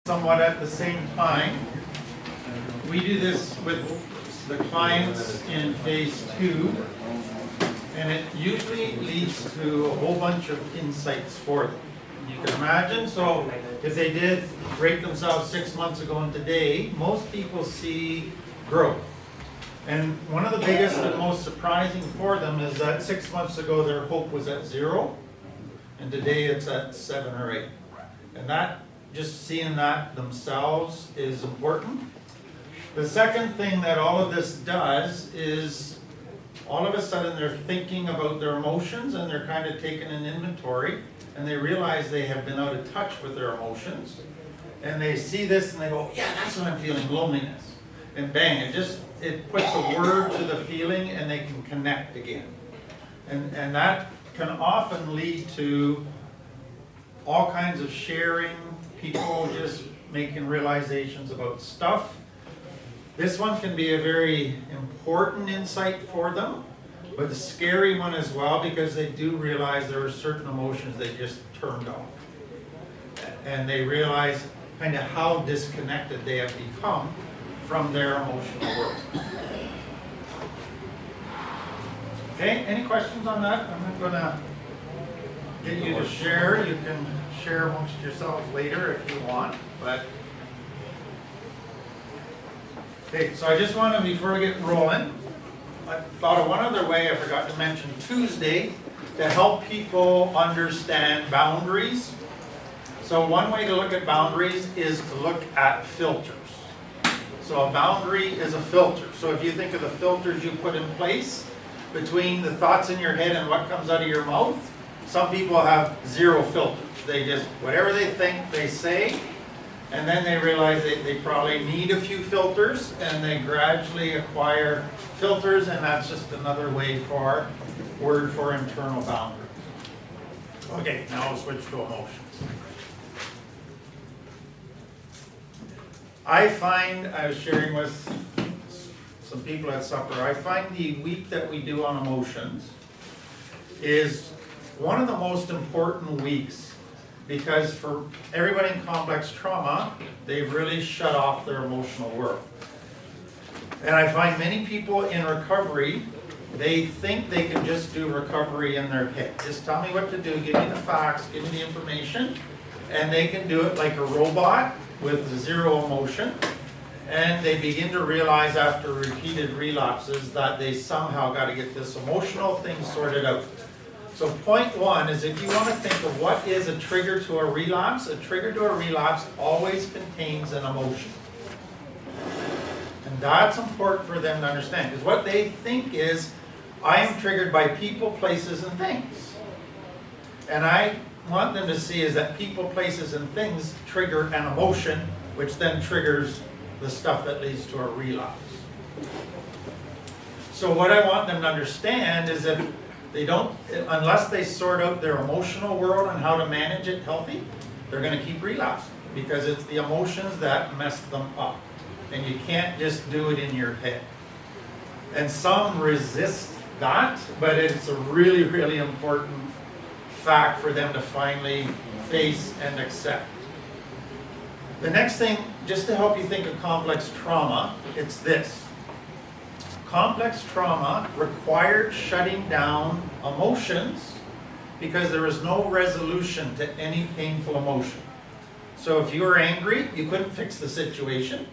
somewhat at the same time. We do this with the clients in phase 2, and it usually leads to a whole bunch of insights for them. You can imagine, so if they did rate themselves 6 months ago and today, most people see growth. And one of the biggest and most surprising for them is that 6 months ago their hope was at 0, and today it's at 7 or 8. And that, just seeing that themselves is important. The second thing that all of this does is all of a sudden they're thinking about their emotions and they're kind of taking an inventory, and they realize they have been out of touch with their emotions. And they see this and they go, yeah, that's what I'm feeling, loneliness. And bang, it puts a word to the feeling and they can connect again. And that can often lead to all kinds of sharing, people just making realizations about stuff. This one can be a very important insight for them, but a scary one as well, because they do realize there are certain emotions they just turned off. And they realize kind of how disconnected they have become from their emotional world. Okay, any questions on that? I'm not gonna get you to share. You can share amongst yourselves later if you want, but okay, so I just want to, before we get rolling, I thought of one other way I forgot to mention Tuesday to help people understand boundaries. So one way to look at boundaries is to look at filters. So a boundary is a filter. So if you think of the filters you put in place between the thoughts in your head and what comes out of your mouth, some people have 0 filters. They just, whatever they think, they say, and then they realize they probably need a few filters, and they gradually acquire filters, and that's just another word for internal boundaries. Okay, now I'll switch to emotions. I find, I was sharing with some people at supper, I find the week that we do on emotions is one of the most important weeks, because for everybody in complex trauma, they've really shut off their emotional world. And I find many people in recovery, they think they can just do recovery in their head. Just tell me what to do, give me the facts, give me the information, and they can do it like a robot with 0 emotion. And they begin to realize after repeated relapses that they somehow got to get this emotional thing sorted out. So point 1 is, if you want to think of what is a trigger to a relapse always contains an emotion. And that's important for them to understand, because what they think is, I am triggered by people, places, and things. And I want them to see is that people, places, and things trigger an emotion, which then triggers the stuff that leads to a relapse. So what I want them to understand is, if they don't, unless they sort out their emotional world and how to manage it healthy, they're going to keep relapsing, because it's the emotions that mess them up. And you can't just do it in your head. And some resist that, but it's a really, really important fact for them to finally face and accept. The next thing, just to help you think of complex trauma, it's this. Complex trauma required shutting down emotions because there was no resolution to any painful emotion. So if you were angry, you couldn't fix the situation.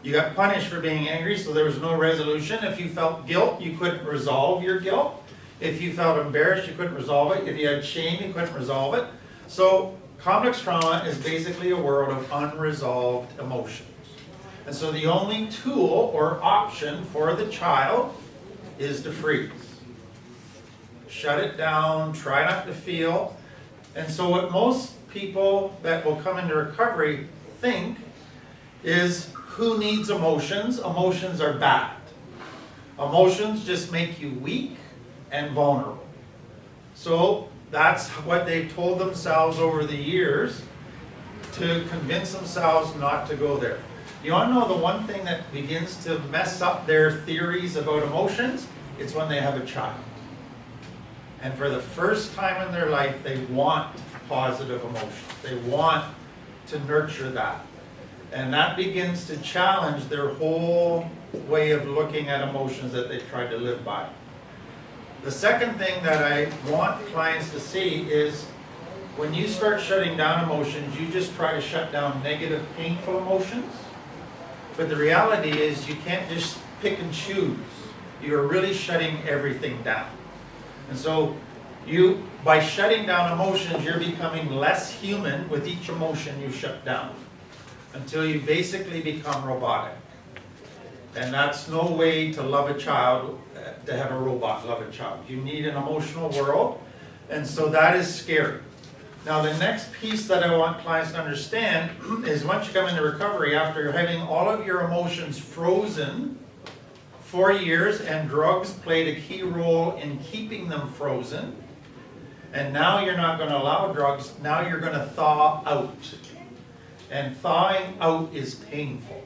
You got punished for being angry, so there was no resolution. If you felt guilt, you couldn't resolve your guilt. If you felt embarrassed, you couldn't resolve it. If you had shame, you couldn't resolve it. So complex trauma is basically a world of unresolved emotions. And so the only tool or option for the child is to freeze. Shut it down, try not to feel. And so what most people that will come into recovery think is, who needs emotions? Emotions are bad. Emotions just make you weak and vulnerable. So that's what they've told themselves over the years to convince themselves not to go there. You want to know the one thing that begins to mess up their theories about emotions? It's when they have a child. And for the first time in their life, they want positive emotions. They want to nurture that. And that begins to challenge their whole way of looking at emotions that they try to live by. The second thing that I want clients to see is when you start shutting down emotions, you just try to shut down negative, painful emotions. But the reality is you can't just pick and choose. You're really shutting everything down. And so by shutting down emotions, you're becoming less human with each emotion you shut down, until you basically become robotic. And that's no way to love a child, to have a robot love a child. You need an emotional world, and so that is scary. Now the next piece that I want clients to understand is once you come into recovery, after having all of your emotions frozen for years, and drugs played a key role in keeping them frozen, and now you're not going to allow drugs, now you're going to thaw out. And thawing out is painful,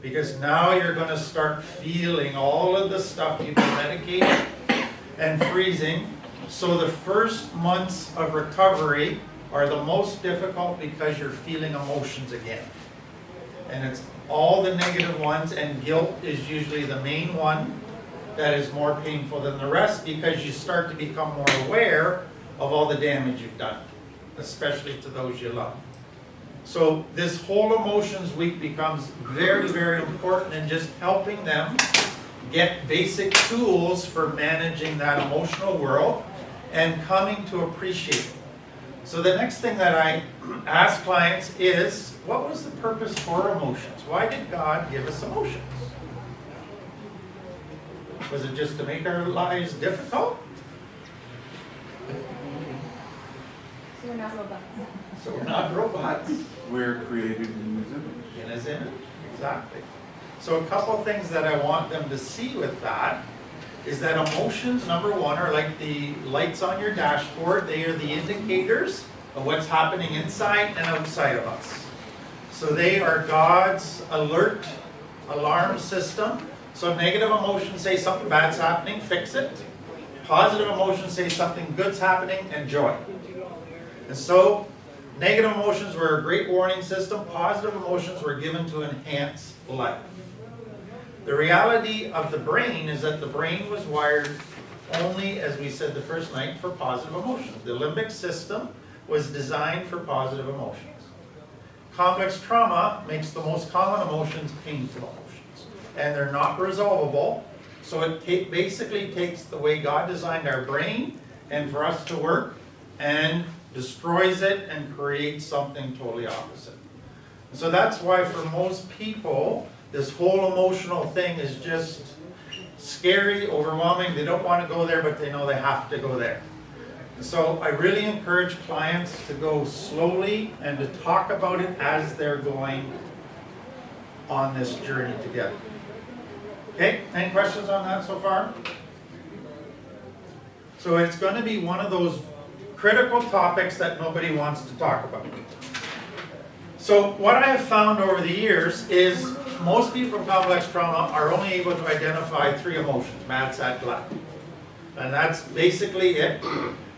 because now you're going to start feeling all of the stuff you've been medicated and freezing. So the first months of recovery are the most difficult because you're feeling emotions again. And it's all the negative ones, and guilt is usually the main one that is more painful than the rest, because you start to become more aware of all the damage you've done, especially to those you love. So this whole emotions week becomes very, very important in just helping them get basic tools for managing that emotional world and coming to appreciate it. So the next thing that I ask clients is, what was the purpose for emotions? Why did God give us emotions? Was it just to make our lives difficult? So we're not robots. So we're not robots. We're created in His image. In His image, exactly. So a couple things that I want them to see with that is that emotions, number one, are like the lights on your dashboard. They are the indicators of what's happening inside and outside of us. So they are God's alert alarm system. So negative emotions say something bad's happening, fix it. Positive emotions say something good's happening, enjoy. And so negative emotions were a great warning system. Positive emotions were given to enhance life. The reality of the brain is that the brain was wired only, as we said the first night, for positive emotions. The limbic system was designed for positive emotions. Complex trauma makes the most common emotions painful emotions. And they're not resolvable. So it basically takes the way God designed our brain and for us to work and destroys it and creates something totally opposite. So that's why for most people, this whole emotional thing is just scary, overwhelming. They don't want to go there, but they know they have to go there. So I really encourage clients to go slowly and to talk about it as they're going on this journey together. Okay, any questions on that so far? So it's going to be one of those critical topics that nobody wants to talk about. So what I have found over the years is most people from complex trauma are only able to identify 3 emotions: mad, sad, glad. And that's basically it.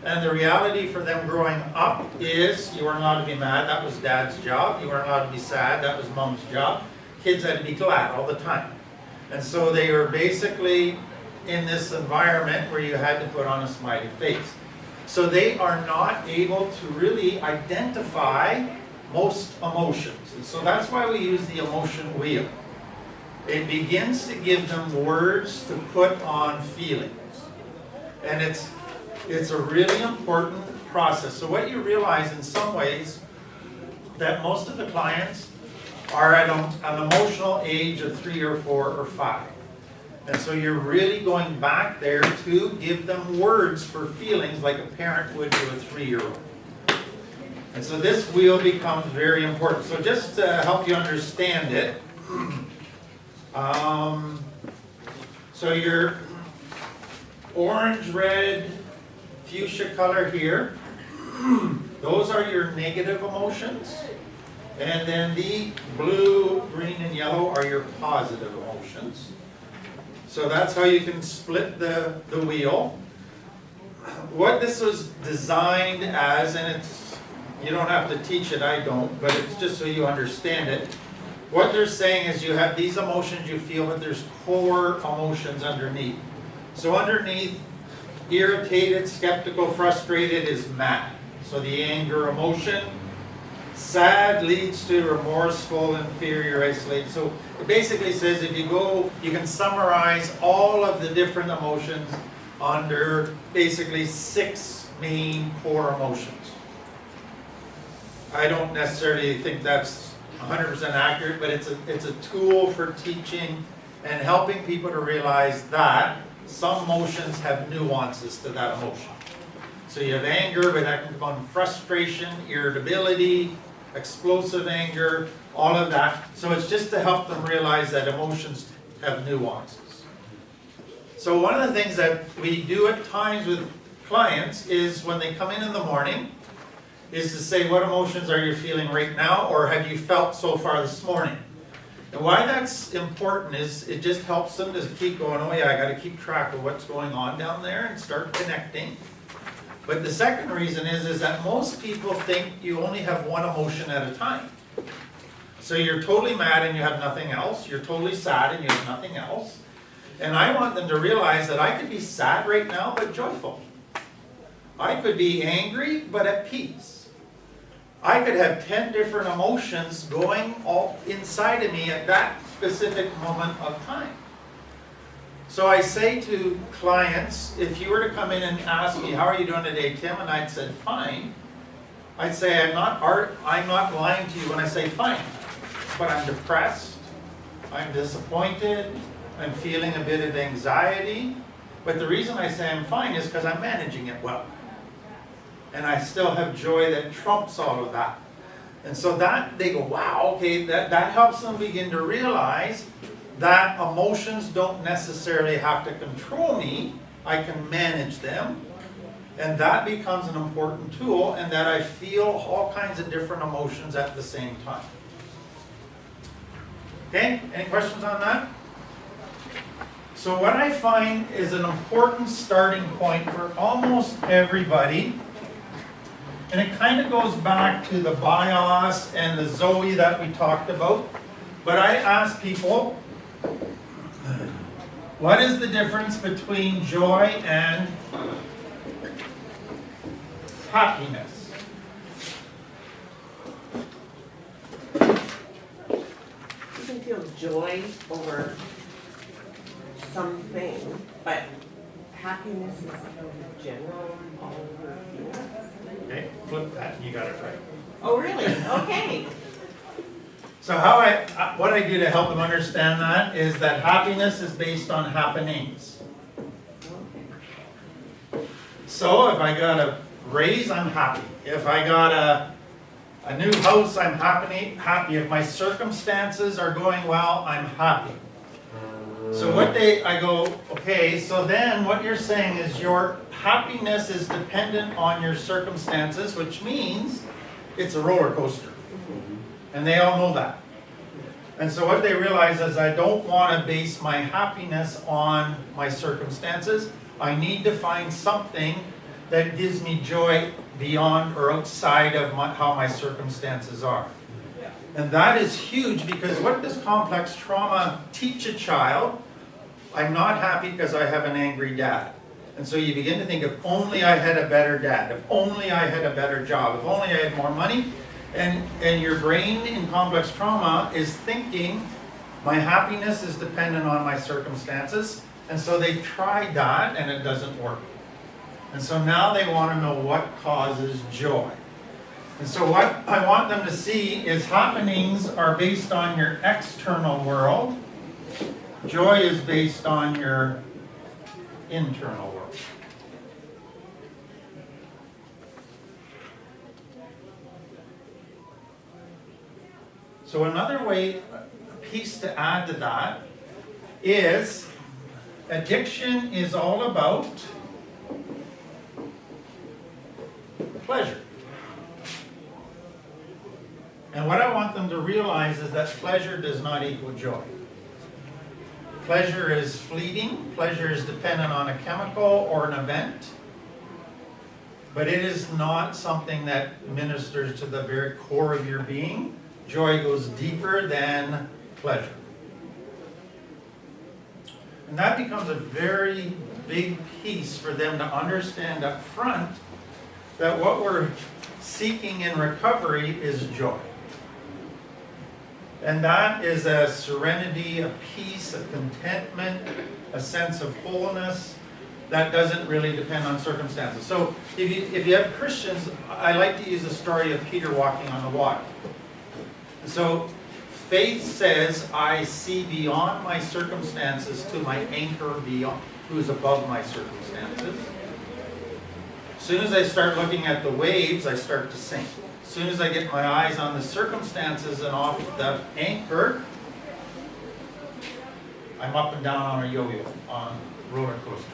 And the reality for them growing up is you weren't allowed to be mad, that was dad's job. You weren't allowed to be sad, that was mom's job. Kids had to be glad all the time. And so they were basically in this environment where you had to put on a smiley face. So they are not able to really identify most emotions. And so that's why we use the emotion wheel. It begins to give them words to put on feelings. And it's a really important process. So what you realize in some ways that most of the clients are at an emotional age of 3 or 4 or 5. And so you're really going back there to give them words for feelings like a parent would to a 3-year-old. And so this wheel becomes very important. So just to help you understand it, so your orange, red, fuchsia color here, those are your negative emotions. And then the blue, green, and yellow are your positive emotions. So that's how you can split the wheel. What this was designed as, and it's you don't have to teach it, I don't, but it's just so you understand it. What they're saying is you have these emotions you feel, but there's core emotions underneath. So underneath, irritated, skeptical, frustrated is mad. So the anger emotion. Sad leads to remorseful, inferior, isolated. So it basically says if you go, you can summarize all of the different emotions under basically 6 main core emotions. I don't necessarily think that's 100% accurate, but it's a tool for teaching and helping people to realize that some emotions have nuances to that emotion. So you have anger, but that can come on frustration, irritability, explosive anger, all of that. So it's just to help them realize that emotions have nuances. So one of the things that we do at times with clients is when they come in the morning, is to say, what emotions are you feeling right now, or have you felt so far this morning? And why that's important is it just helps them to keep going, oh yeah, I got to keep track of what's going on down there and start connecting. But the second reason is that most people think you only have one emotion at a time. So you're totally mad and you have nothing else. You're totally sad and you have nothing else. And I want them to realize that I could be sad right now, but joyful. I could be angry, but at peace. I could have 10 different emotions going all inside of me at that specific moment of time. So I say to clients, if you were to come in and ask me, how are you doing today, Tim? And I'd said, fine. I'd say, I'm not lying to you when I say fine. But I'm depressed, I'm disappointed, I'm feeling a bit of anxiety. But the reason I say I'm fine is because I'm managing it well. And I still have joy that trumps all of that. And so that, they go, wow, okay, that helps them begin to realize that emotions don't necessarily have to control me. I can manage them. And that becomes an important tool, and that I feel all kinds of different emotions at the same time. Okay, any questions on that? So what I find is an important starting point for almost everybody, and it kind of goes back to the bios and the Zoe that we talked about. But I ask people, what is the difference between joy and happiness? You can feel joy over something, but happiness is a general all over feeling. Okay, flip that and you got it right. Oh, really? Okay. So what I do to help them understand that is that happiness is based on happenings. So if I got a raise, I'm happy. If I got a new house, I'm happy. If my circumstances are going well, I'm happy. So I go, okay, so then what you're saying is your happiness is dependent on your circumstances, which means it's a roller coaster. And they all know that. And so what they realize is I don't want to base my happiness on my circumstances. I need to find something that gives me joy beyond or outside of how my circumstances are. And that is huge, because what does complex trauma teach a child? I'm not happy because I have an angry dad. And so you begin to think, if only I had a better dad, if only I had a better job, if only I had more money. And your brain in complex trauma is thinking, my happiness is dependent on my circumstances. And so they've tried that and it doesn't work. And so now they want to know what causes joy. And so what I want them to see is happenings are based on your external world. Joy is based on your internal world. So another way, a piece to add to that, is addiction is all about pleasure. And what I want them to realize is that pleasure does not equal joy. Pleasure is fleeting. Pleasure is dependent on a chemical or an event. but it is not something that ministers to the very core of your being. Joy goes deeper than pleasure. And that becomes a very big piece for them to understand up front, that what we're seeking in recovery is joy. And that is a serenity, a peace, a contentment, a sense of wholeness that doesn't really depend on circumstances. So if you have Christians, I like to use the story of Peter walking on the water. So faith says, I see beyond my circumstances to my anchor beyond, who is above my circumstances. As soon as I start looking at the waves, I start to sink. As soon as I get my eyes on the circumstances and off the anchor, I'm up and down on a yo-yo, on a roller coaster.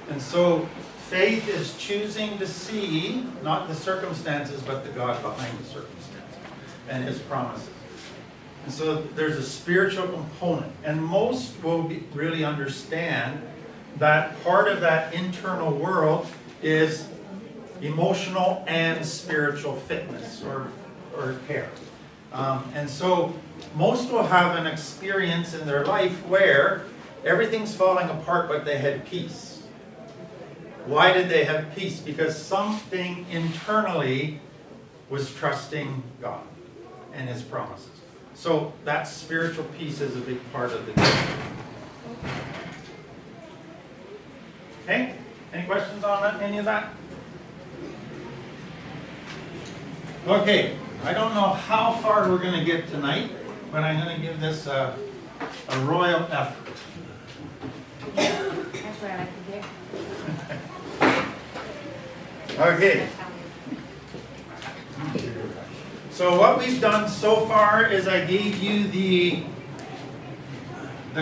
And so faith is choosing to see not the circumstances, but the God behind the circumstances and His promises. And so there's a spiritual component. And most will really understand that part of that internal world is emotional and spiritual fitness or care. And so most will have an experience in their life where everything's falling apart, but they had peace. Why did they have peace? Because something internally was trusting God and His promises. So that spiritual peace is a big part of the deal. Okay? Any questions on any of that? Okay, I don't know how far we're going to get tonight, but I'm going to give this a royal effort. That's what I like to hear. Okay. So what we've done so far is I gave you the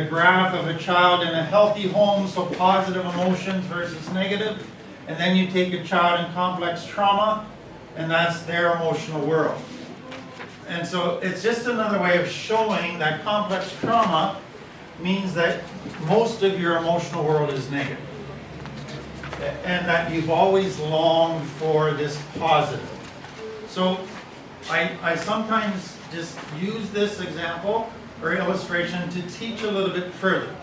graph of a child in a healthy home, so positive emotions versus negative. And then you take a child in complex trauma, and that's their emotional world. And so it's just another way of showing that complex trauma means that most of your emotional world is negative. And that you've always longed for this positive. So I sometimes just use this example or illustration to teach a little bit further.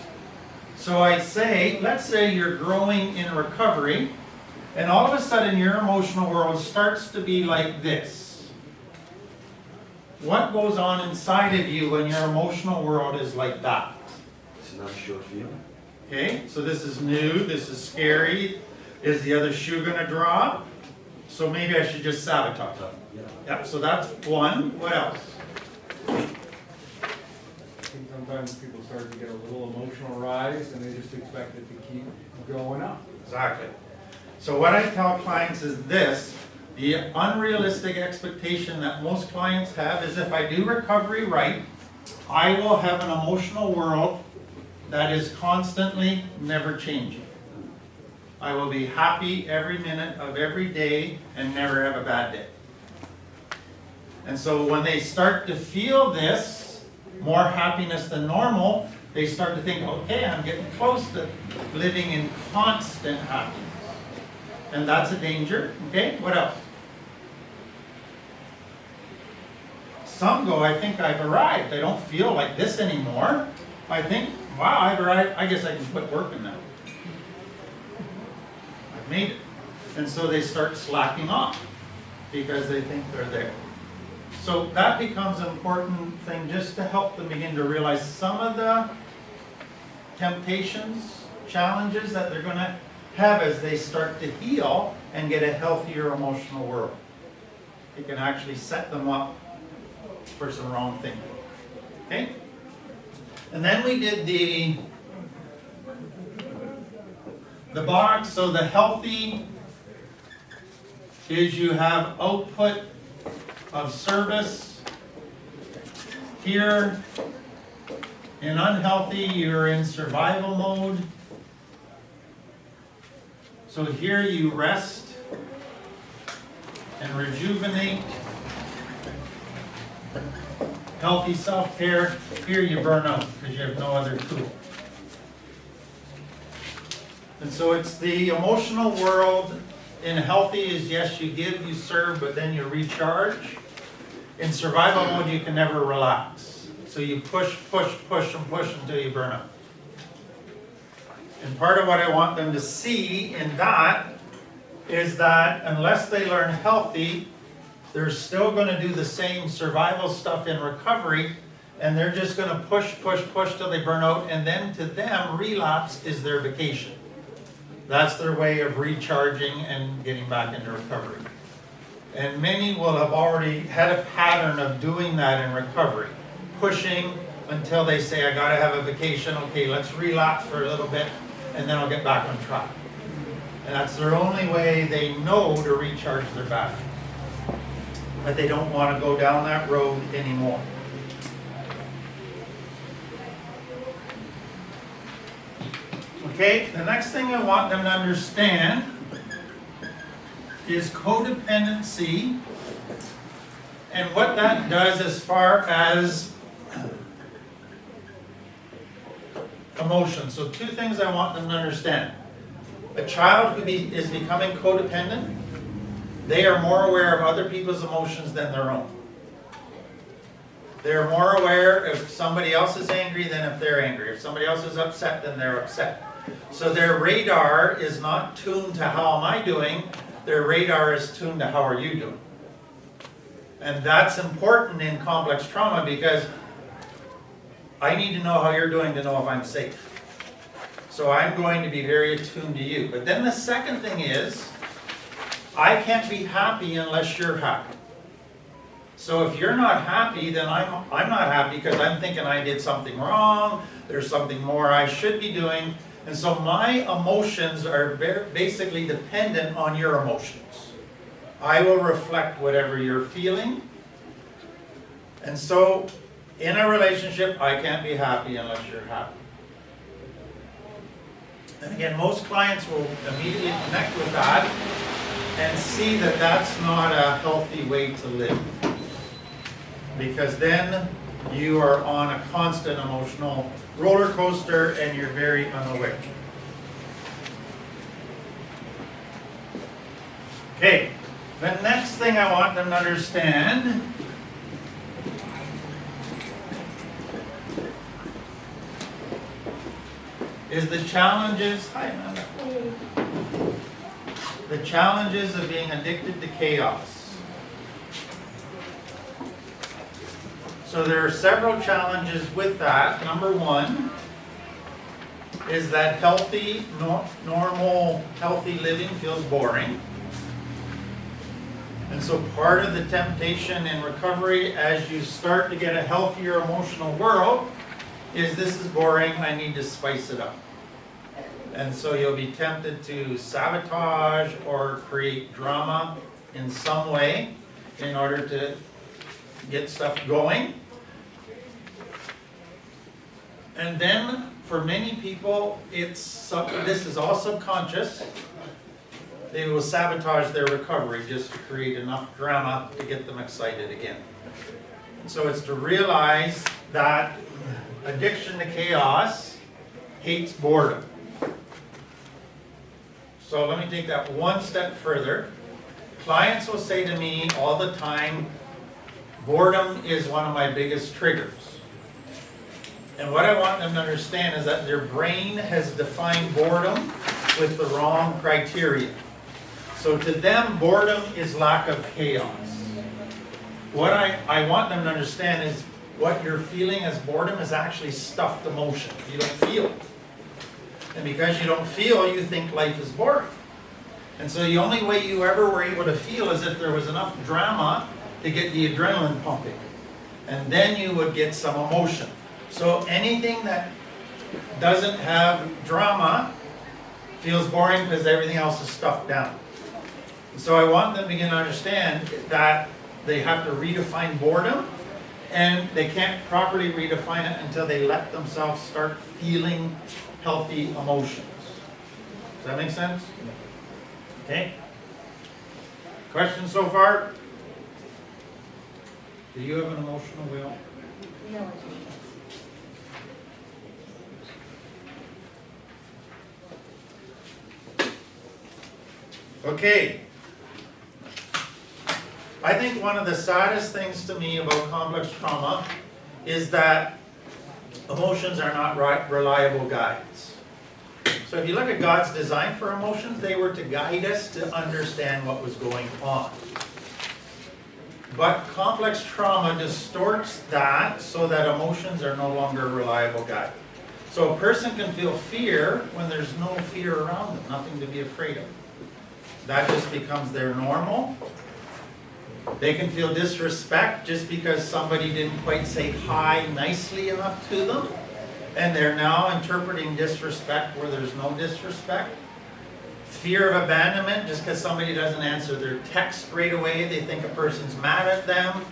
So I say, let's say you're growing in recovery, and all of a sudden your emotional world starts to be like this. What goes on inside of you when your emotional world is like that? It's not a short feeling. Okay, so this is new, this is scary. Is the other shoe going to drop? So maybe I should just sabotage it. Yep, so that's one. What else? I think sometimes people start to get a little emotional rise and they just expect it to keep going up. Exactly. So what I tell clients is this: the unrealistic expectation that most clients have is if I do recovery right, I will have an emotional world that is constantly never changing. I will be happy every minute of every day and never have a bad day. And so when they start to feel this, more happiness than normal, they start to think, okay, I'm getting close to living in constant happiness. And that's a danger. Okay, what else? Some go, I think I've arrived. I don't feel like this anymore. I think, wow, I've arrived. I guess I can quit working now. I've made it. And so they start slacking off because they think they're there. So that becomes an important thing just to help them begin to realize some of the temptations, challenges that they're going to have as they start to heal and get a healthier emotional world. It can actually set them up for some wrong thinking. Okay? And then we did the box. So the healthy is you have output of service. Here, in unhealthy, you're in survival mode. So here you rest and rejuvenate. Healthy self-care. Here you burn out because you have no other tool. And so it's the emotional world in healthy is yes, you give, you serve, but then you recharge. In survival mode, you can never relax. So you push, push, push, and push until you burn out. And part of what I want them to see in that is that unless they learn healthy, they're still going to do the same survival stuff in recovery, and they're just going to push, push, push till they burn out, and then to them, relapse is their vacation. That's their way of recharging and getting back into recovery. And many will have already had a pattern of doing that in recovery, pushing until they say, I gotta have a vacation, okay, let's relapse for a little bit, and then I'll get back on track. And that's their only way they know to recharge their batteries. But they don't want to go down that road anymore. Okay, the next thing I want them to understand is codependency and what that does as far as emotion. So two things I want them to understand. A child who is becoming codependent, they are more aware of other people's emotions than their own. They're more aware if somebody else is angry than if they're angry. If somebody else is upset, then they're upset. So their radar is not tuned to how am I doing, their radar is tuned to how are you doing. And that's important in complex trauma because I need to know how you're doing to know if I'm safe. So I'm going to be very attuned to you. But then the second thing is, I can't be happy unless you're happy. So if you're not happy, then I'm not happy because I'm thinking I did something wrong, there's something more I should be doing. And so my emotions are basically dependent on your emotions. I will reflect whatever you're feeling. And so in a relationship, I can't be happy unless you're happy. And again, most clients will immediately connect with that and see that that's not a healthy way to live. Because then you are on a constant emotional roller coaster and you're very unaware. Okay, the next thing I want them to understand is the challenges, hi Amanda, the challenges of being addicted to chaos. So there are several challenges with that. Number one is that healthy, normal, healthy living feels boring. And so part of the temptation in recovery as you start to get a healthier emotional world is this is boring, I need to spice it up. And so you'll be tempted to sabotage or create drama in some way in order to get stuff going. And then for many people, this is all subconscious. They will sabotage their recovery just to create enough drama to get them excited again. So it's to realize that addiction to chaos hates boredom. So let me take that one step further. Clients will say to me all the time, boredom is one of my biggest triggers. And what I want them to understand is that their brain has defined boredom with the wrong criteria. So to them, boredom is lack of chaos. What I want them to understand is what you're feeling as boredom is actually stuffed emotion. You don't feel it. And because you don't feel, you think life is boring. And so the only way you ever were able to feel is if there was enough drama to get the adrenaline pumping. And then you would get some emotion. So anything that doesn't have drama feels boring because everything else is stuffed down. And so I want them to begin to understand that they have to redefine boredom, and they can't properly redefine it until they let themselves start feeling healthy emotions. Does that make sense? Okay. Questions so far? Do you have an emotional wheel? No. Okay. I think one of the saddest things to me about complex trauma is that emotions are not reliable guides. So if you look at God's design for emotions, they were to guide us to understand what was going on. But complex trauma distorts that so that emotions are no longer a reliable guide. So a person can feel fear when there's no fear around them, nothing to be afraid of. That just becomes their normal. They can feel disrespect just because somebody didn't quite say hi nicely enough to them. And they're now interpreting disrespect where there's no disrespect. Fear of abandonment, just because somebody doesn't answer their text right away, they think a person's mad at them.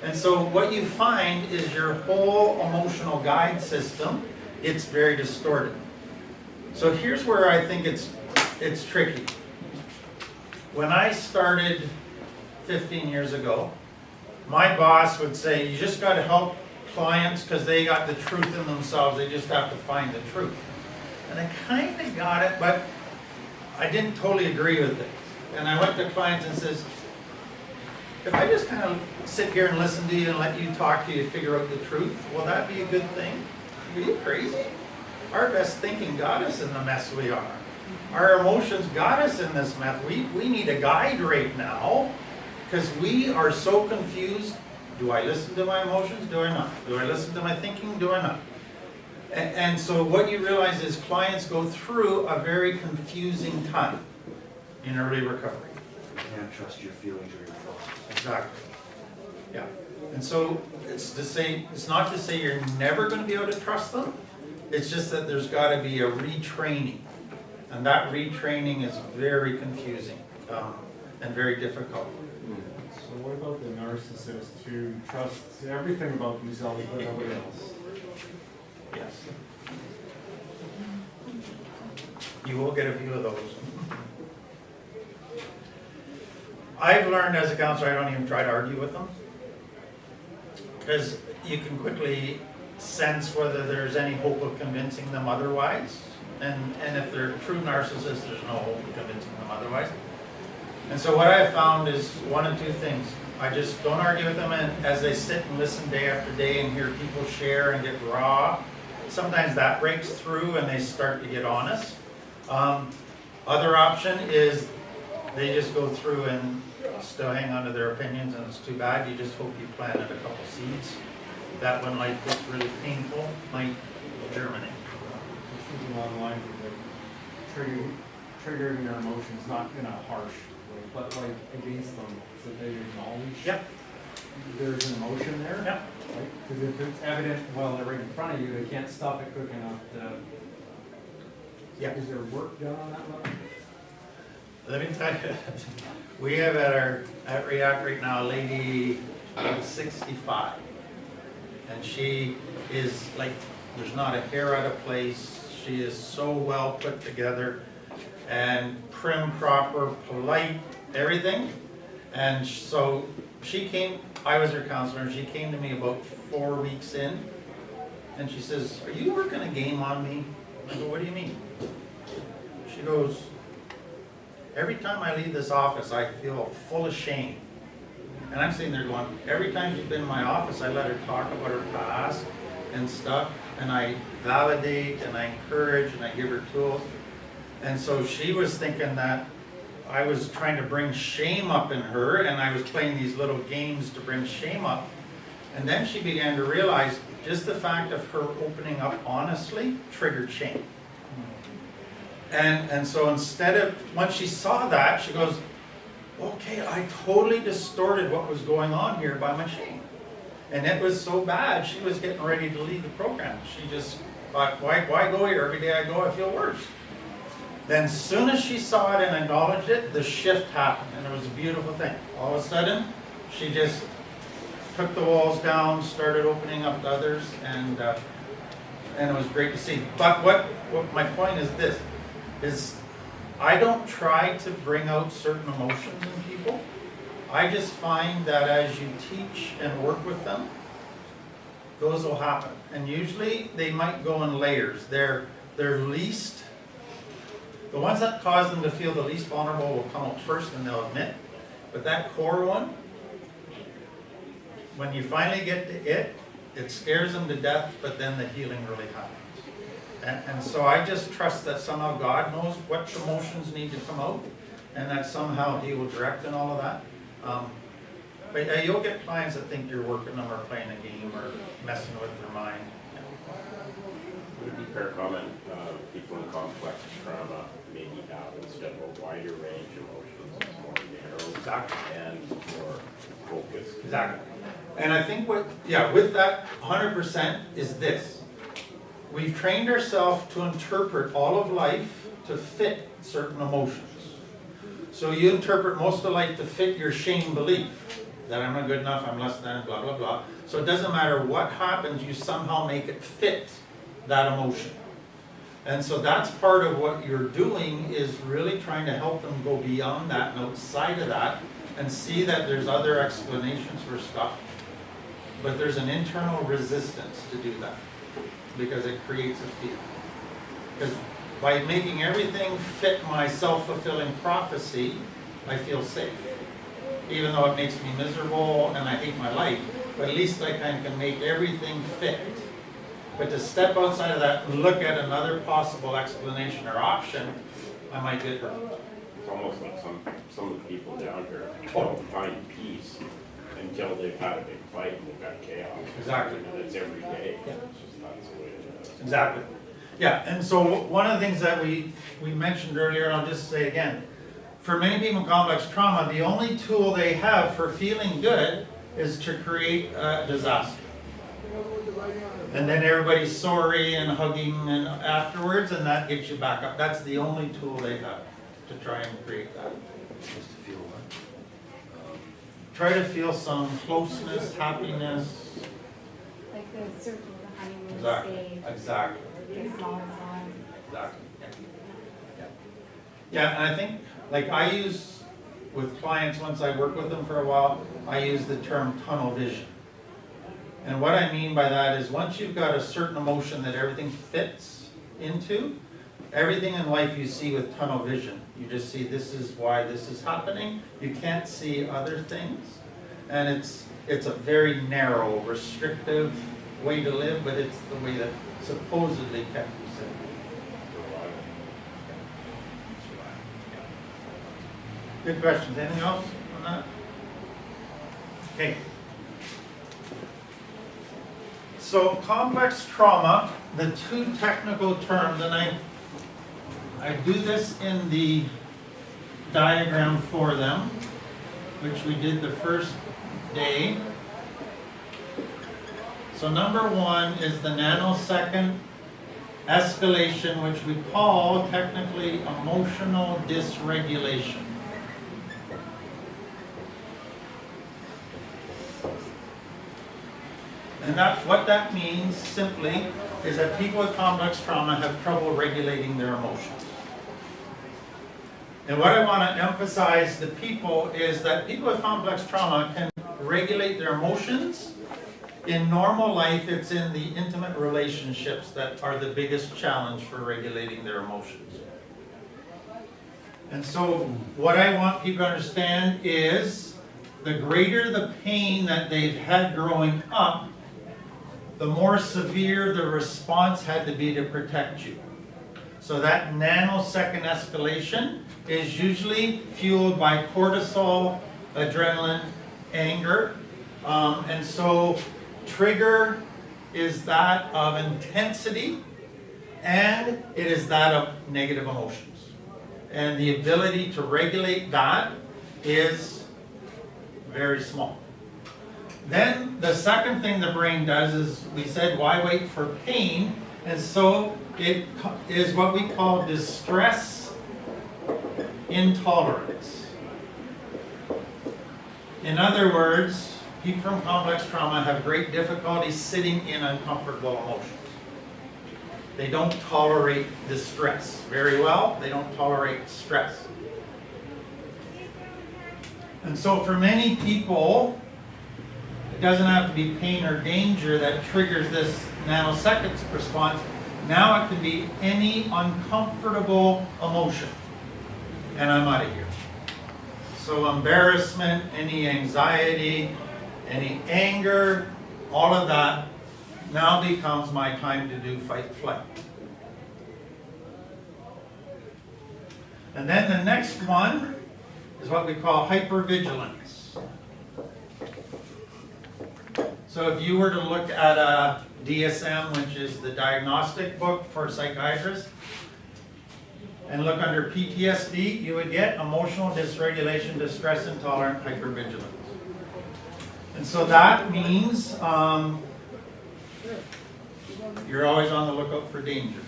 And so what you find is your whole emotional guide system, it's very distorted. So here's where I think it's tricky. When I started 15 years ago, my boss would say, you just got to help clients because they got the truth in themselves, they just have to find the truth. And I kind of got it, but I didn't totally agree with it. And I went to clients and says, if I just kind of sit here and listen to you and let you talk to you to figure out the truth, will that be a good thing? Are you crazy? Our best thinking got us in the mess we are. Our emotions got us in this mess. We need a guide right now because we are so confused. Do I listen to my emotions? Do I not? Do I listen to my thinking? Do I not? And so what you realize is clients go through a very confusing time in early recovery. You can't trust your feelings or your thoughts. Exactly. Yeah. And so it's not to say you're never going to be able to trust them. It's just that there's got to be a retraining. And that retraining is very confusing and very difficult. So what about the narcissist who trusts everything about themselves but nobody else? Yes. You will get a few of those. I've learned as a counselor, I don't even try to argue with them. Because you can quickly sense whether there's any hope of convincing them otherwise. And if they're true narcissists, there's no hope of convincing them otherwise. And so what I have found is one of two things. I just don't argue with them, and as they sit and listen day after day and hear people share and get raw, sometimes that breaks through and they start to get honest. Other option is they just go through and still hang on to their opinions, and it's too bad. You just hope you planted a couple seeds that when life gets really painful might germinate. Thinking along the lines of like triggering their emotions, not in a harsh way, but like against them, so they acknowledge Yep. there's an emotion there. Yep. Because if it's evident while they're right in front of you, they can't stop it quick enough to. Yep. Is there work done on that level? Let me tell you, we have at REACT right now a lady 65, and she is like, there's not a hair out of place. She is so well put together and prim, proper, polite, everything. And so she came, I was her counselor, and she came to me about 4 weeks in, and she says, are you working a game on me? I go, what do you mean? She goes, every time I leave this office, I feel full of shame. And I'm sitting there going, every time she's been in my office, I let her talk about her past and stuff, and I validate and I encourage and I give her tools. And so she was thinking that I was trying to bring shame up in her, and I was playing these little games to bring shame up. And then she began to realize just the fact of her opening up honestly triggered shame. And so instead of, once she saw that, she goes, okay, I totally distorted what was going on here by my shame. And it was so bad, she was getting ready to leave the program. She just thought, why go here? Every day I go, I feel worse. Then as soon as she saw it and acknowledged it, the shift happened, and it was a beautiful thing. All of a sudden, she just took the walls down, started opening up to others, and it was great to see. But what my point is this, is I don't try to bring out certain emotions in people. I just find that as you teach and work with them, those will happen. And usually they might go in layers. Their least The ones that cause them to feel the least vulnerable will come out first and they'll admit. But that core one, when you finally get to it, it scares them to death, but then the healing really happens. And so I just trust that somehow God knows which emotions need to come out, and that somehow He will direct and all of that. But yeah, you'll get clients that think you're working them or playing a game or messing with their mind. Would it be fair comment, people in complex trauma maybe have, instead of a wider range of emotions, it's more narrow Exactly. and more focused? Exactly. And I think with that 100% is this. We've trained ourselves to interpret all of life to fit certain emotions. So you interpret most of life to fit your shame belief, that I'm not good enough, I'm less than, blah, blah, blah. So it doesn't matter what happens, you somehow make it fit that emotion. And so that's part of what you're doing, is really trying to help them go beyond that and outside of that and see that there's other explanations for stuff. But there's an internal resistance to do that because it creates a fear. Because by making everything fit my self-fulfilling prophecy, I feel safe. Even though it makes me miserable and I hate my life, but at least I kind of can make everything fit. But to step outside of that and look at another possible explanation or option, I might get hurt. It's almost like some of the people down here don't find peace until they've had a big fight and they've got chaos. Exactly. And it's every day. It's just that's the way it is. Exactly. Yeah, and so one of the things that we mentioned earlier, and I'll just say again, for many people in complex trauma, the only tool they have for feeling good is to create a disaster. And then everybody's sorry and hugging and afterwards, and that gets you back up. That's the only tool they have to try and create that. Just to feel what? Try to feel some closeness, happiness. Like the circle, the honeymoon Exactly. stage, Exactly. the smallest one. Exactly. Yeah. Yeah, and I think, like I use with clients, once I work with them for a while, I use the term tunnel vision. And what I mean by that is once you've got a certain emotion that everything fits into, everything in life you see with tunnel vision. You just see this is why this is happening. You can't see other things. And it's a very narrow, restrictive way to live, but it's the way that supposedly kept you safe. Good questions. Anything else on that? Okay. So complex trauma, the two technical terms, and I do this in the diagram for them, which we did the first day. So number one is the nanosecond escalation, which we call technically emotional dysregulation. And what that means simply is that people with complex trauma have trouble regulating their emotions. And what I want to emphasize to people is that people with complex trauma can regulate their emotions. In normal life, it's in the intimate relationships that are the biggest challenge for regulating their emotions. And so what I want people to understand is the greater the pain that they've had growing up, the more severe the response had to be to protect you. So that nanosecond escalation is usually fueled by cortisol, adrenaline, anger. And so trigger is that of intensity, and it is that of negative emotions. And the ability to regulate that is very small. Then the second thing the brain does is, we said, why wait for pain? And so it is what we call distress intolerance. In other words, people from complex trauma have great difficulty sitting in uncomfortable emotions. They don't tolerate distress very well. They don't tolerate stress. And so for many people, it doesn't have to be pain or danger that triggers this nanosecond response. Now it can be any uncomfortable emotion, and I'm out of here. So embarrassment, any anxiety, any anger, all of that now becomes my time to do fight flight. And then the next one is what we call hypervigilance. So if you were to look at a DSM, which is the diagnostic book for psychiatrists, and look under PTSD, you would get emotional dysregulation, distress intolerant, hypervigilance. And so that means you're always on the lookout for danger.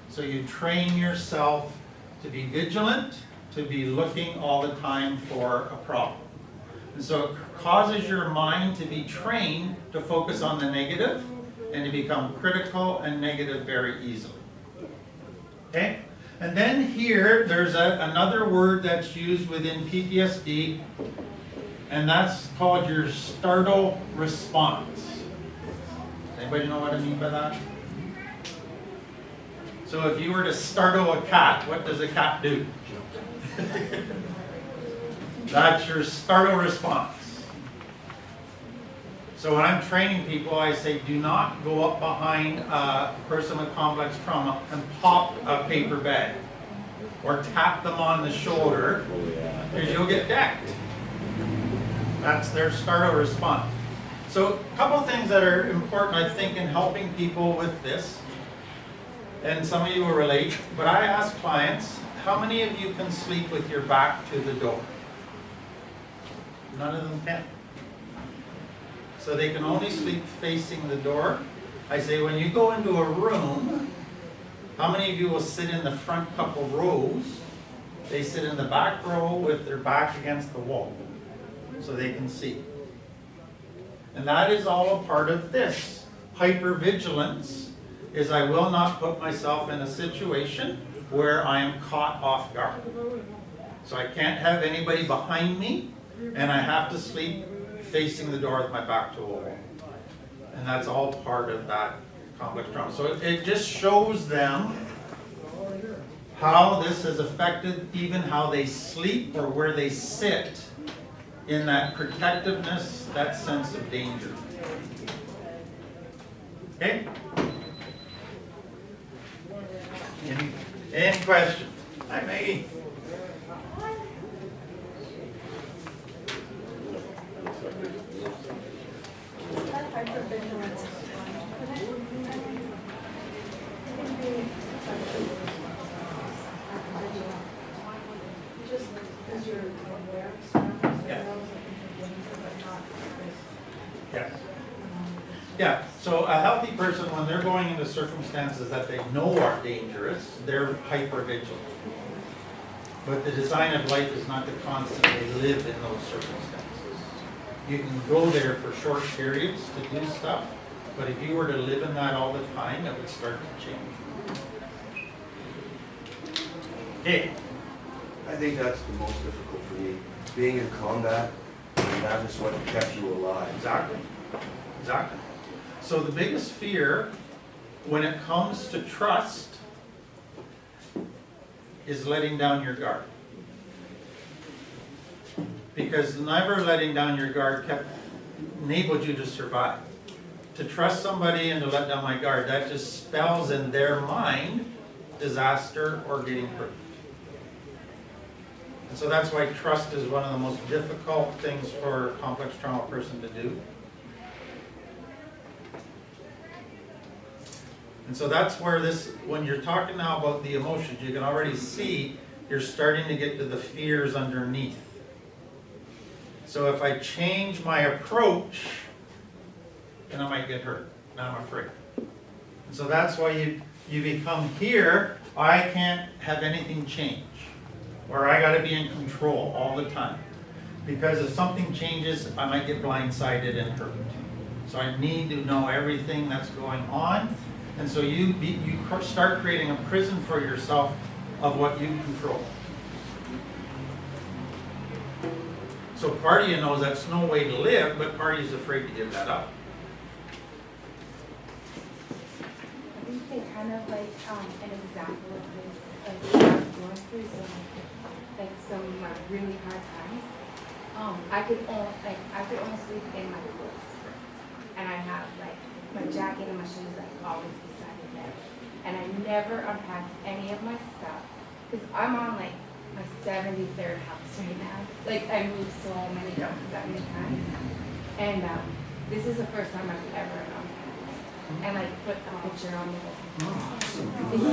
So you train yourself to be vigilant, to be looking all the time for a problem. And so it causes your mind to be trained to focus on the negative and to become critical and negative very easily. Okay? And then here, there's another word that's used within PTSD, and that's called your startle response. Does anybody know what I mean by that? So if you were to startle a cat, what does a cat do? That's your startle response. So when I'm training people, I say, do not go up behind a person with complex trauma and pop a paper bag or tap them on the shoulder, because you'll get decked. That's their startle response. So a couple things that are important, I think, in helping people with this, and some of you will relate, but I ask clients, how many of you can sleep with your back to the door? None of them can. So they can only sleep facing the door. I say, when you go into a room, how many of you will sit in the front couple rows? They sit in the back row with their back against the wall, so they can see. And that is all a part of this. Hypervigilance is I will not put myself in a situation where I am caught off guard. So I can't have anybody behind me, and I have to sleep facing the door with my back to a wall. And that's all part of that complex trauma. So it just shows them how this has affected even how they sleep or where they sit in that protectiveness, that sense of danger. Okay? Any questions? Hi, Maggie. Yeah, so a healthy person, when they're going into circumstances that they know are dangerous, they're hyper-vigilant. But the design of life is not to constantly live in those circumstances. You can go there for short periods to do stuff, but if you were to live in that all the time, it would start to change. Okay. I think that's the most difficult for me. Being in combat, and that is what kept you alive. Exactly. Exactly. So the biggest fear when it comes to trust is letting down your guard. Because never letting down your guard enabled you to survive. To trust somebody and to let down my guard, that just spells in their mind disaster or getting hurt. And so that's why trust is one of the most difficult things for a complex trauma person to do. And so that's where this, when you're talking now about the emotions, you can already see you're starting to get to the fears underneath. So if I change my approach, then I might get hurt. Now I'm afraid. And so that's why you become here, I can't have anything change. Or I got to be in control all the time. Because if something changes, I might get blindsided and hurt. So I need to know everything that's going on. And so you start creating a prison for yourself of what you control. So part of you knows that's no way to live, but part of you is afraid to give that up. What do you think kind of like an example of this. Like when I was going through some really hard times. I could only sleep in my clothes, and I have like my jacket and my shoes like always beside me there, and I never unpacked any of my stuff because I'm on like my 73rd house right now. Like I moved so many times, and this is the first time I've ever unpacked and like put a picture on the wall.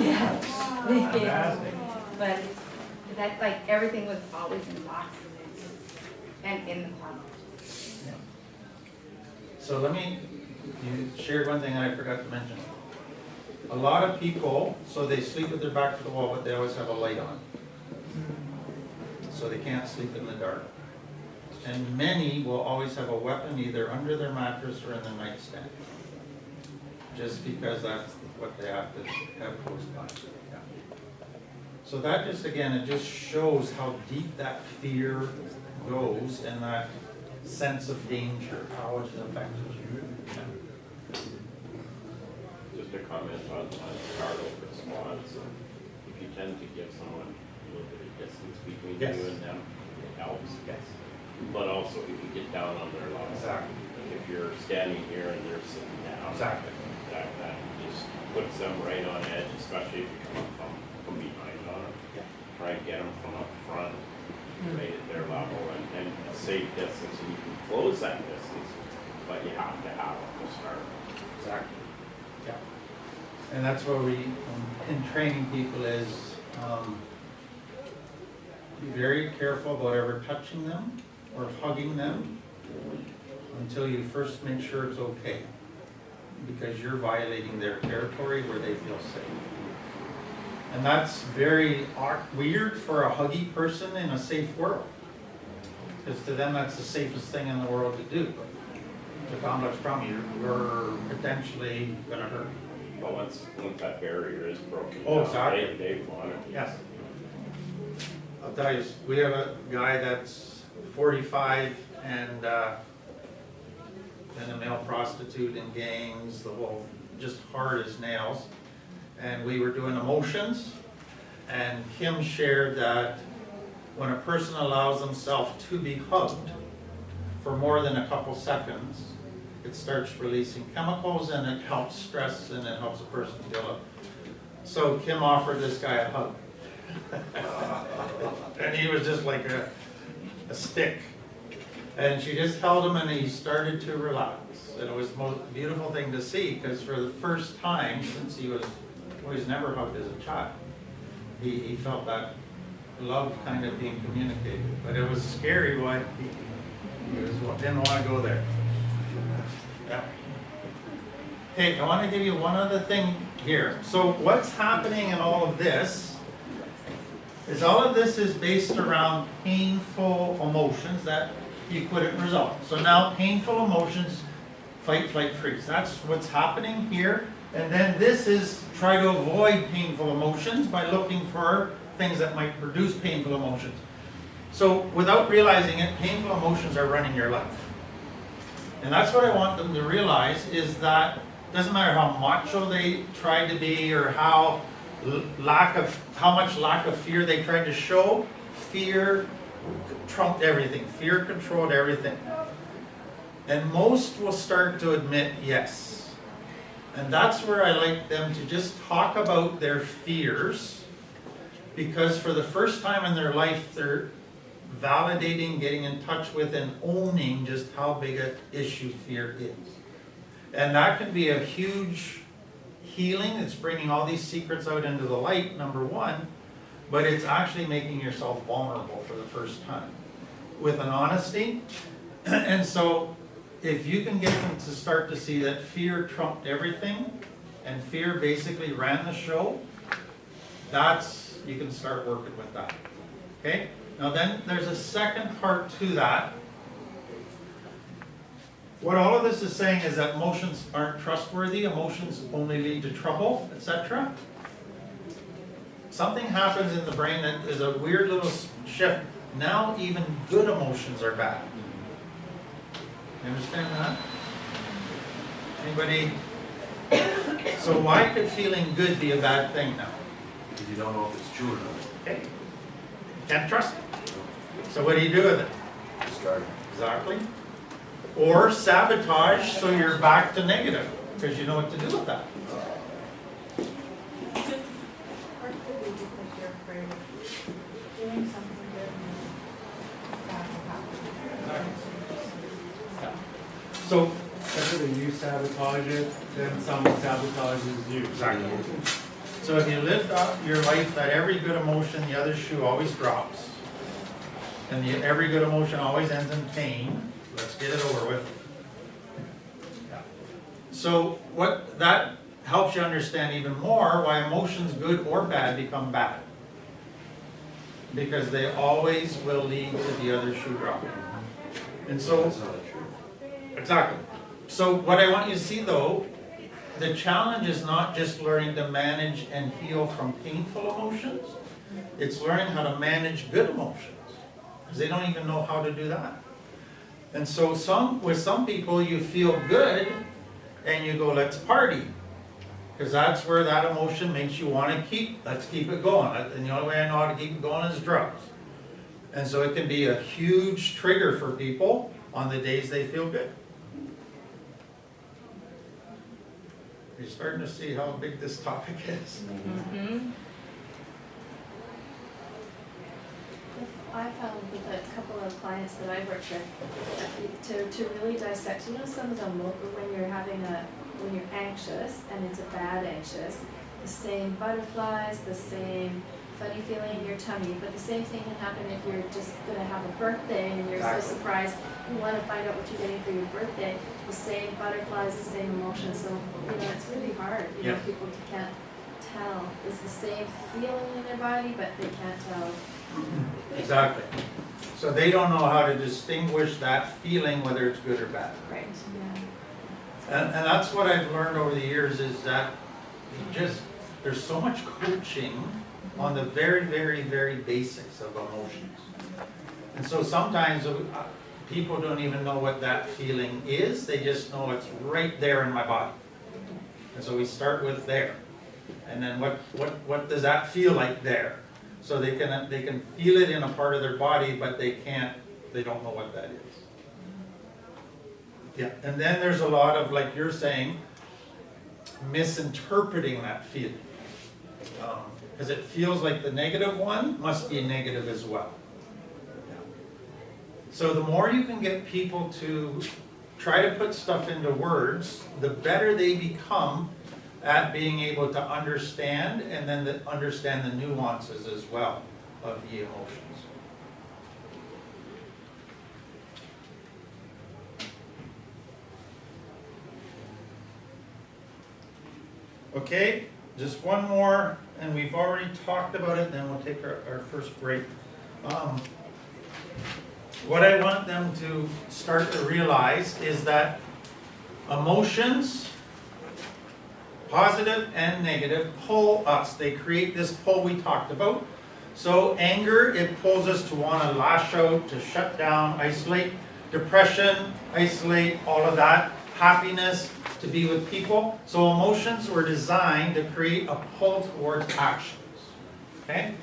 Yeah. Fantastic. But that like everything was always in boxes and in the closet. So you shared one thing I forgot to mention. A lot of people, so they sleep with their back to the wall, but they always have a light on. So they can't sleep in the dark. And many will always have a weapon either under their mattress or in their nightstand. Just because that's what they have to have close by. Yeah. So that just, again, it just shows how deep that fear goes and that sense of danger, how it affects you. Yeah. Just a comment on startle response. If you tend to give someone a little bit of distance between Yes. you and them, it helps. Yes. But also if you get down on their level. Exactly. If you're standing here and they're sitting down. Exactly. That just puts them right on edge, especially if you come up from behind on them. Yeah. Try and get them from up front, right at their level, and a safe distance, and you can close that distance, but you have to have them to start. Exactly. Yeah. And that's where we, in training people is, be very careful about ever touching them or hugging them until you first make sure it's okay. Because you're violating their territory where they feel safe. And that's very weird for a huggy person in a safe world. Because to them, that's the safest thing in the world to do. If I'm much from you, you're potentially gonna hurt. But once that barrier is broken Oh, down, exactly. they want it. Yes. I'll tell you, we have a guy that's 45 and been a male prostitute in gangs, the whole, just hard as nails. And we were doing emotions, and Kim shared that when a person allows themselves to be hugged for more than a couple seconds, it starts releasing chemicals and it helps stress and it helps a person feel it. So Kim offered this guy a hug. And he was just like a stick. And she just held him and he started to relax. And it was the most beautiful thing to see, because for the first time since he's never hugged as a child, he felt that love kind of being communicated. But it was scary why he didn't want to go there. Yeah. Hey, I want to give you one other thing here. So what's happening in all of this is all of this is based around painful emotions that you couldn't resolve. So now painful emotions, fight, flight, freeze. That's what's happening here. And then this is try to avoid painful emotions by looking for things that might produce painful emotions. So without realizing it, painful emotions are running your life. And that's what I want them to realize, is that it doesn't matter how macho they try to be or how much lack of fear they tried to show, fear trumped everything. Fear controlled everything. And most will start to admit yes. And that's where I like them to just talk about their fears, because for the first time in their life, they're validating, getting in touch with, and owning just how big an issue fear is. And that can be a huge healing. It's bringing all these secrets out into the light, number one, but it's actually making yourself vulnerable for the first time with an honesty. And so if you can get them to start to see that fear trumped everything and fear basically ran the show, you can start working with that. Okay? Now then there's a second part to that. What all of this is saying is that emotions aren't trustworthy, emotions only lead to trouble, etc. Something happens in the brain that is a weird little shift. Now even good emotions are bad. You understand that? Anybody So why could feeling good be a bad thing now? Because you don't know if it's true or not. Okay. Can't trust it. So what do you do with it? Discard. Exactly. Or sabotage so you're back to negative, because you know what to do with that. Or it could be because you're afraid of doing something good and bad will happen. So, After you sabotage it, then someone sabotages you. exactly. So if you lived out your life that every good emotion, the other shoe always drops, and every good emotion always ends in pain, let's get it over with. Yeah. So what that helps you understand even more why emotions, good or bad, become bad. Because they always will lead to the other shoe dropping. And so, That's not true. exactly. So what I want you to see though, the challenge is not just learning to manage and heal from painful emotions, it's learning how to manage good emotions. Because they don't even know how to do that. And so with some people you feel good and you go, let's party. Because that's where that emotion makes you want to let's keep it going. And the only way I know how to keep it going is drugs. And so it can be a huge trigger for people on the days they feel good. You're starting to see how big this topic is. I found with a couple of clients that I worked with, to really dissect, you know, some of them, when you're anxious, and it's a bad anxious, the same butterflies, the same funny feeling in your tummy, but the same thing can happen if you're just gonna have a birthday and you're so surprised, you wanna find out what you're getting for your birthday, the same butterflies, the same emotions, so, you know, it's really hard, you know, Yeah. people can't tell, it's the same feeling in their body, but they can't tell. Exactly. So they don't know how to distinguish that feeling, whether it's good or bad. Right, yeah. And that's what I've learned over the years is that there's so much coaching on the very, very, very basics of emotions. And so sometimes people don't even know what that feeling is, they just know it's right there in my body. And so we start with there. And then what does that feel like there? So they can feel it in a part of their body, but they don't know what that is. Yeah, and then there's a lot of, like you're saying, misinterpreting that feeling. Because it feels like the negative one must be negative as well. Yeah. So the more you can get people to try to put stuff into words, the better they become at being able to understand and then understand the nuances as well of the emotions. Okay, just one more, and we've already talked about it, then we'll take our first break. What I want them to start to realize is that emotions, positive and negative, pull us. They create this pull we talked about. So anger, it pulls us to want to lash out, to shut down, isolate. Depression, isolate, all of that. Happiness, to be with people. So emotions were designed to create a pull towards actions. Okay?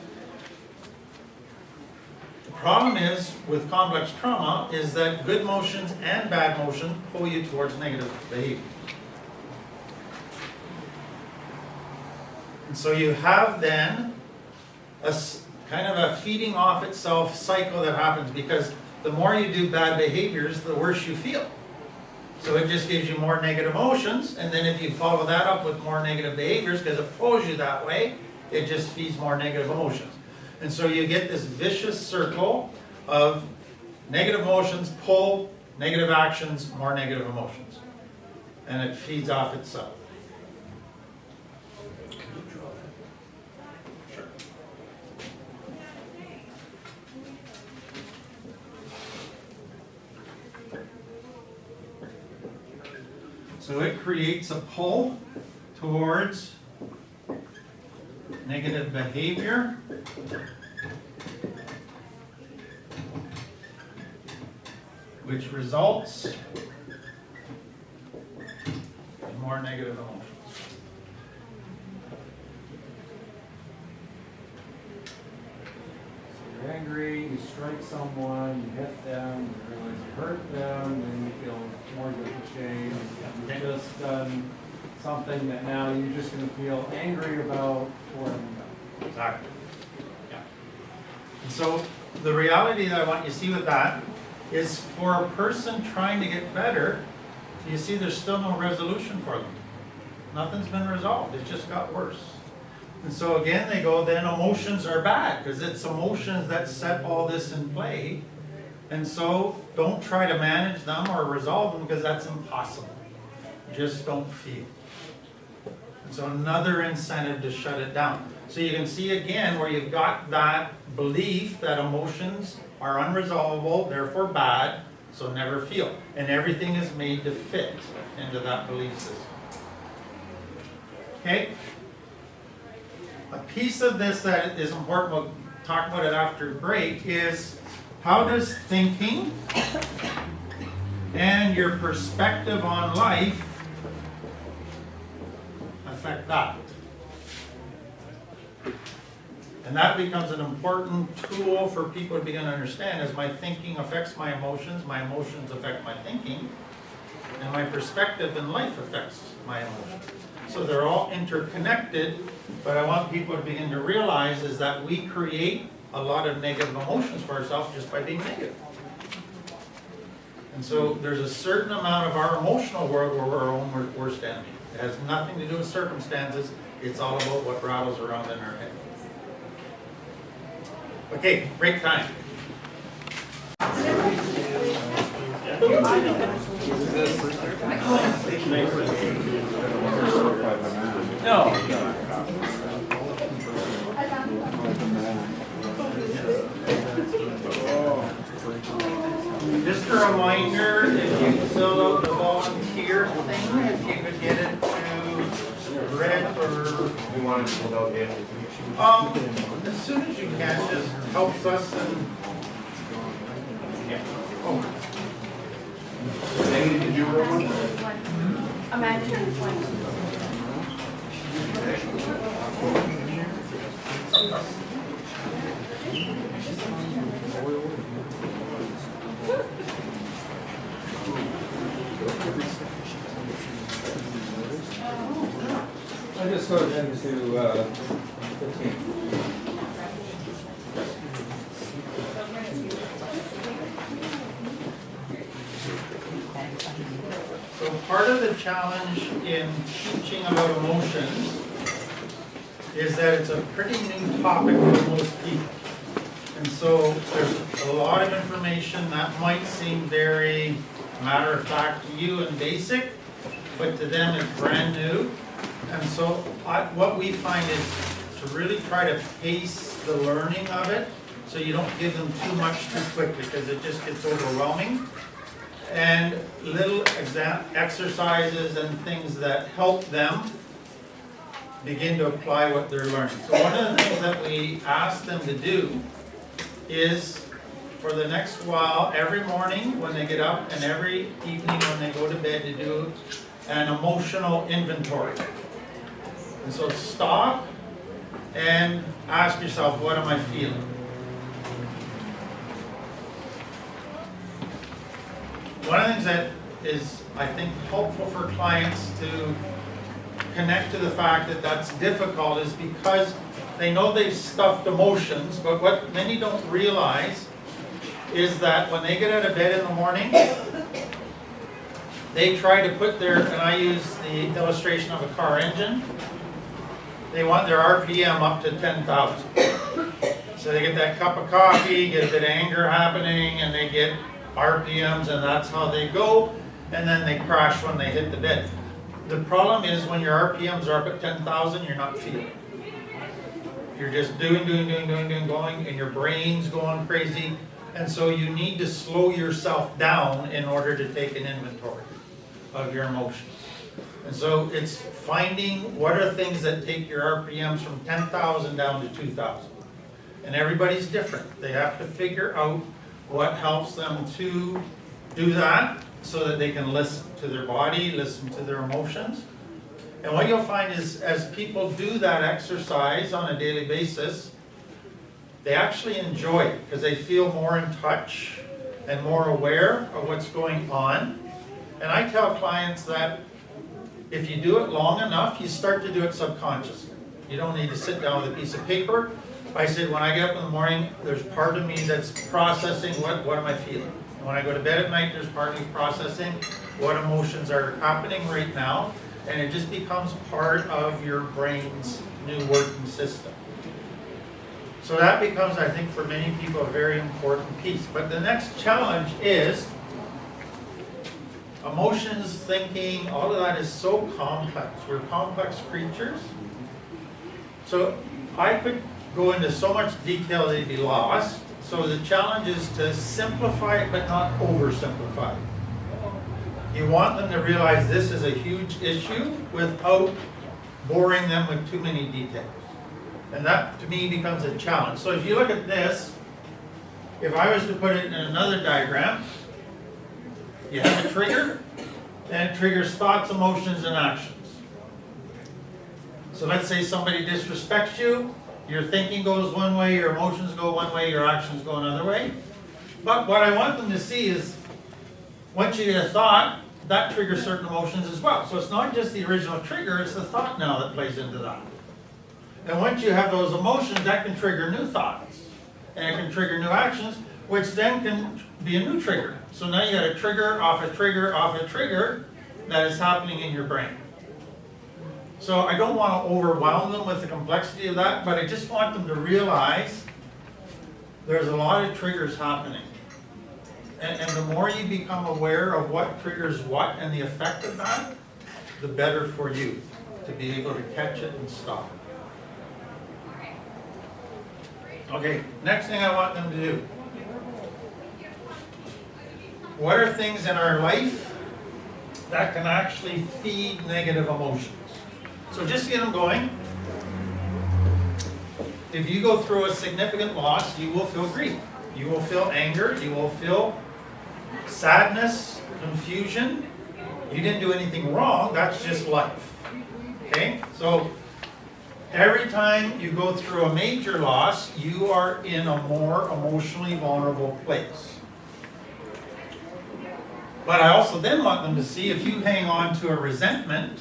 The problem is, with complex trauma, is that good emotions and bad emotions pull you towards negative behavior. And so you have then a kind of a feeding off itself cycle that happens, because the more you do bad behaviors, the worse you feel. So it just gives you more negative emotions, and then if you follow that up with more negative behaviors, because it pulls you that way, it just feeds more negative emotions. And so you get this vicious circle of negative emotions pull, negative actions, more negative emotions. And it feeds off itself. Sure. So it creates a pull towards negative behavior. Which results in more negative emotions. you're angry, you strike someone, you hit them, you realize you hurt them, then you feel more guilt and shame. You've just done something that now you're just gonna feel angry about forever. Exactly. Yeah. And so the reality that I want you to see with that is for a person trying to get better, you see there's still no resolution for them. Nothing's been resolved, it just got worse. And so again, they go, then emotions are bad, because it's emotions that set all this in play. And so don't try to manage them or resolve them, because that's impossible. Just don't feel. And so another incentive to shut it down. So you can see again where you've got that belief that emotions are unresolvable, therefore bad, so never feel. And everything is made to fit into that belief system. Okay? A piece of this that is important, we'll talk about it after break, is how does thinking and your perspective on life affect that? And that becomes an important tool for people to begin to understand, as my thinking affects my emotions affect my thinking, and my perspective in life affects my emotions. So they're all interconnected, but I want people to begin to realize is that we create a lot of negative emotions for ourselves just by being negative. And so there's a certain amount of our emotional world where we're our own worst enemy. It has nothing to do with circumstances, it's all about what rattles around in our head. Okay, break time. Just a reminder, if you fill out the volunteer thing, if you could get it to Red or We wanted to pull out the as soon as you can, just helps us and Did you roll one? Imagine one. I just go into 15. So part of the challenge in teaching about emotions is that it's a pretty new topic for most people. And so there's a lot of information that might seem very matter of fact to you and basic, but to them it's brand new. And so what we find is to really try to pace the learning of it so you don't give them too much too quickly, because it just gets overwhelming. And little exercises and things that help them begin to apply what they're learning. So one of the things that we ask them to do is, for the next while, every morning when they get up and every evening when they go to bed, to do an emotional inventory. And so stop and ask yourself, what am I feeling? One of the things that is, I think, helpful for clients to connect to the fact that that's difficult is because they know they've stuffed emotions, but what many don't realize is that when they get out of bed in the morning, they try to put their, and I use the illustration of a car engine, they want their RPM up to 10,000. So they get that cup of coffee, get a bit of anger happening, and they get RPMs, and that's how they go, and then they crash when they hit the bed. The problem is when your RPMs are up at 10,000, you're not feeling. You're just doing, going, and your brain's going crazy, and so you need to slow yourself down in order to take an inventory of your emotions. And so it's finding what are things that take your RPMs from 10,000 down to 2,000. And everybody's different. They have to figure out what helps them to do that so that they can listen to their body, listen to their emotions. And what you'll find is as people do that exercise on a daily basis, they actually enjoy it because they feel more in touch and more aware of what's going on. And I tell clients that if you do it long enough, you start to do it subconsciously. You don't need to sit down with a piece of paper. I said, when I get up in the morning, there's part of me that's processing what am I feeling. And when I go to bed at night, there's part of me processing what emotions are happening right now. And it just becomes part of your brain's new working system. So that becomes, I think, for many people, a very important piece. But the next challenge is emotions, thinking, all of that is so complex. We're complex creatures. So I could go into so much detail that you'd be lost. So the challenge is to simplify it, but not oversimplify it. You want them to realize this is a huge issue without boring them with too many details. And that, to me, becomes a challenge. So if you look at this, if I was to put it in another diagram, you have a trigger, and it triggers thoughts, emotions, and actions. So let's say somebody disrespects you, your thinking goes one way, your emotions go one way, your actions go another way. But what I want them to see is, once you get a thought, that triggers certain emotions as well. So it's not just the original trigger, it's the thought now that plays into that. And once you have those emotions, that can trigger new thoughts. And it can trigger new actions, which then can be a new trigger. So now you got a trigger off a trigger off a trigger that is happening in your brain. So I don't want to overwhelm them with the complexity of that, but I just want them to realize there's a lot of triggers happening. And the more you become aware of what triggers what and the effect of that, the better for you to be able to catch it and stop it. Okay, next thing I want them to do. What are things in our life that can actually feed negative emotions? So just to get them going, if you go through a significant loss, you will feel grief. You will feel anger. You will feel sadness, confusion. You didn't do anything wrong. That's just life. Okay? So every time you go through a major loss, you are in a more emotionally vulnerable place. But I also then want them to see if you hang on to a resentment,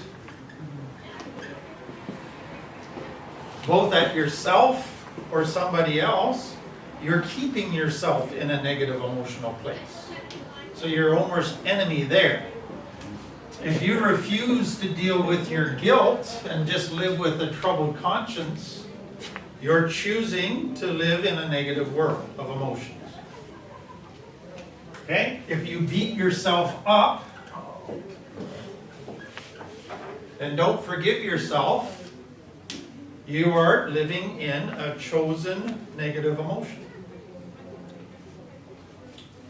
both at yourself or somebody else, you're keeping yourself in a negative emotional place. So you're almost enemy there. If you refuse to deal with your guilt and just live with a troubled conscience, you're choosing to live in a negative world of emotions. Okay? If you beat yourself up and don't forgive yourself, you are living in a chosen negative emotion.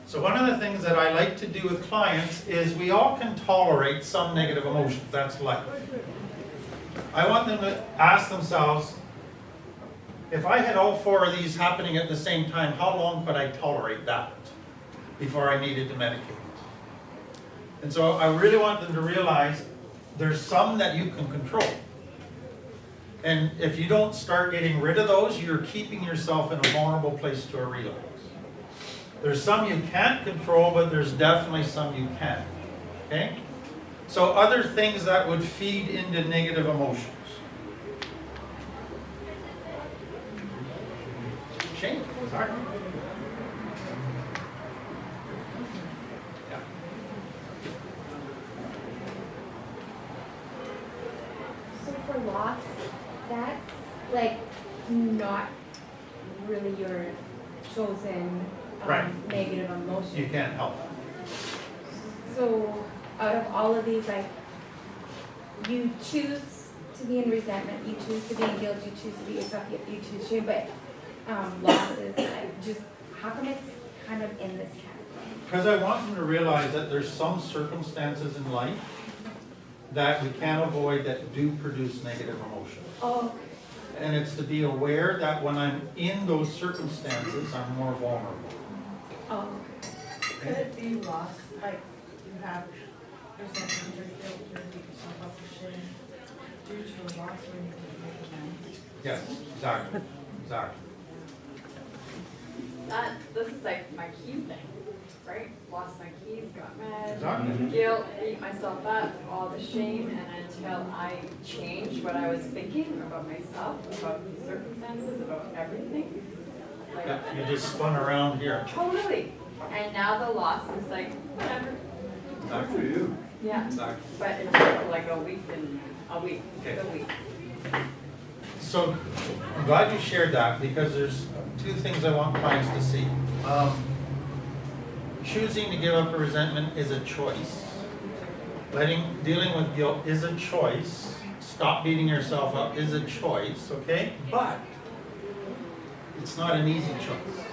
So one of the things that I like to do with clients is we all can tolerate some negative emotions. That's life. I want them to ask themselves, if I had all four of these happening at the same time, how long could I tolerate that before I needed to medicate? And so I really want them to realize there's some that you can control. And if you don't start getting rid of those, you're keeping yourself in a vulnerable place to a relapse. There's some you can't control, but there's definitely some you can. Okay? So other things that would feed into negative emotions. Shane, sorry. Yeah. So for loss, that's like not really your chosen Right. negative emotion. You can't help. So out of all of these, like, you choose to be in resentment, you choose to be in guilt, you choose to be yourself, you choose shame, but losses, like, just how come it's kind of in this category? Because I want them to realize that there's some circumstances in life that we can't avoid that do produce negative emotions. Oh, And it's to be aware that when I'm in those circumstances, I'm more vulnerable. oh, Could it be lost, like you have resentment or guilt or beat yourself up for shame due to a loss when you can make amends? Yes, exactly, exactly. this is like my key thing, right? Lost my keys, got mad, Exactly. guilt, beat myself up, all the shame, and until I changed what I was thinking about myself, about the circumstances, about everything. Like, Yeah, you just spun around here. totally. And now the loss is like, whatever. Not for you. Yeah. Exactly. But it took like a week. Okay. A week. So I'm glad you shared that because there's two things I want clients to see. Choosing to give up a resentment is a choice. Dealing with guilt is a choice. Stop beating yourself up is a choice, okay? But it's not an easy choice.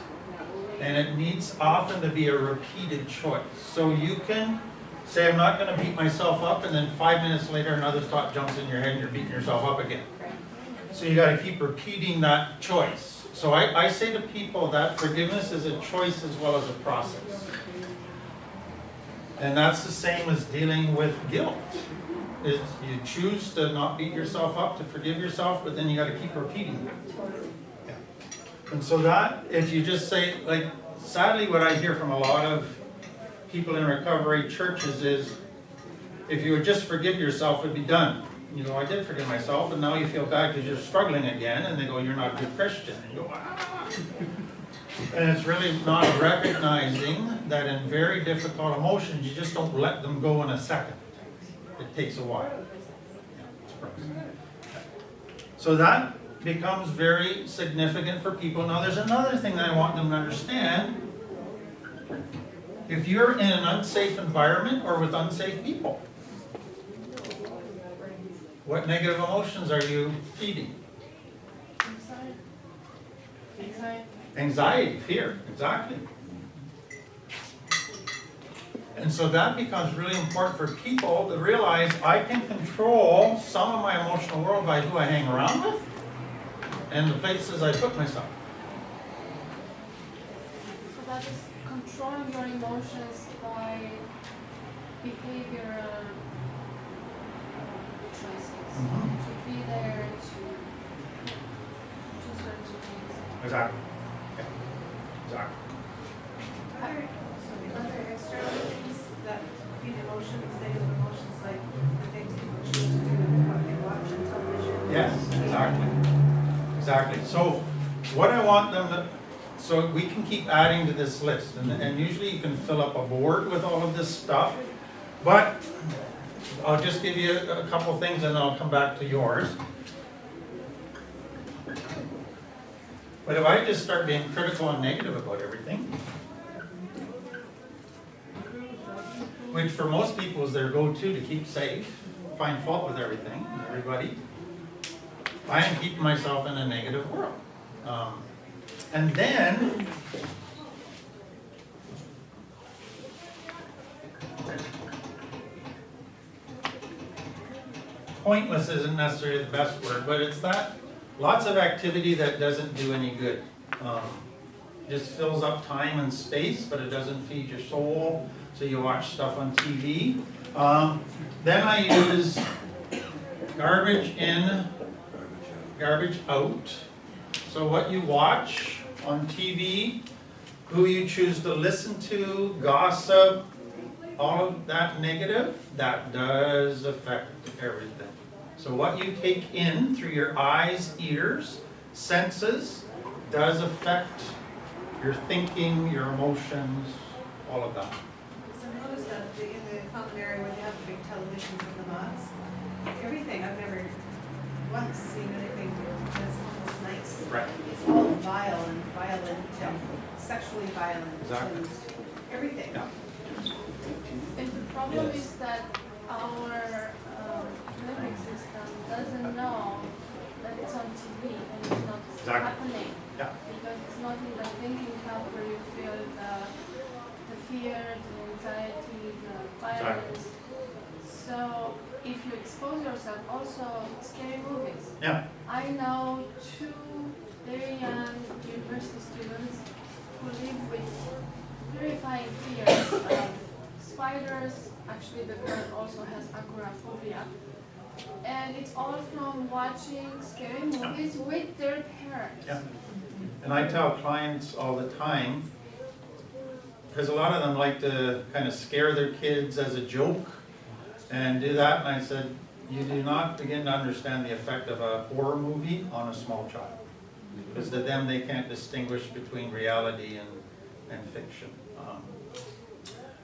And it needs often to be a repeated choice. So you can say, I'm not gonna beat myself up, and then 5 minutes later, another thought jumps in your head and you're beating yourself up again. So you gotta keep repeating that choice. So I say to people that forgiveness is a choice as well as a process. And that's the same as dealing with guilt. Is you choose to not beat yourself up, to forgive yourself, but then you gotta keep repeating it. Yeah. And so that, if you just say, like, sadly what I hear from a lot of people in recovery churches is, if you would just forgive yourself, it'd be done. You go, I did forgive myself, and now you feel bad because you're struggling again, and they go, you're not a good Christian. And you go, ah. And it's really not recognizing that in very difficult emotions, you just don't let them go in a second. It takes a while. So that becomes very significant for people. Now there's another thing that I want them to understand. If you're in an unsafe environment or with unsafe people, what negative emotions are you feeding? Anxiety, fear, exactly. And so that becomes really important for people to realize I can control some of my emotional world by who I hang around with and the places I put myself. So that is controlling your emotions by behavioral choices. To be there, to certain things. Exactly. Yeah. Exactly. Other external things that feed emotions, negative emotions, like the things people choose to do with what they watch on television. Yes, exactly. Exactly. So what I want them to, so we can keep adding to this list, and usually you can fill up a board with all of this stuff, but I'll just give you a couple things and then I'll come back to yours. But if I just start being critical and negative about everything, which for most people is their go-to to keep safe, find fault with everything, everybody, I am keeping myself in a negative world. And then, pointless isn't necessarily the best word, but it's that lots of activity that doesn't do any good. Just fills up time and space, but it doesn't feed your soul, so you watch stuff on TV. Then I use garbage in, garbage out. So what you watch on TV, who you choose to listen to, gossip, all of that negative, that does affect everything. So what you take in through your eyes, ears, senses, does affect your thinking, your emotions, all of that. So notice that in the common area where they have the big televisions in the lots, everything, I've never once seen anything that's almost nice. Right. It's all vile and violent and sexually violent Exactly. and everything. Yeah. And the problem is that our limbic system doesn't know that it's on TV and it's not Exactly. happening. Yeah. Because it's not in the thinking cap where you feel the fear, the anxiety, the violence. So if you expose yourself, also scary movies. Yeah. I know 2 very young university students who live with terrifying fears of spiders. Actually, the girl also has agoraphobia. And it's all from watching scary movies with their parents. Yeah. And I tell clients all the time, because a lot of them like to kind of scare their kids as a joke and do that, and I said, you do not begin to understand the effect of a horror movie on a small child. Because to them, they can't distinguish between reality and fiction.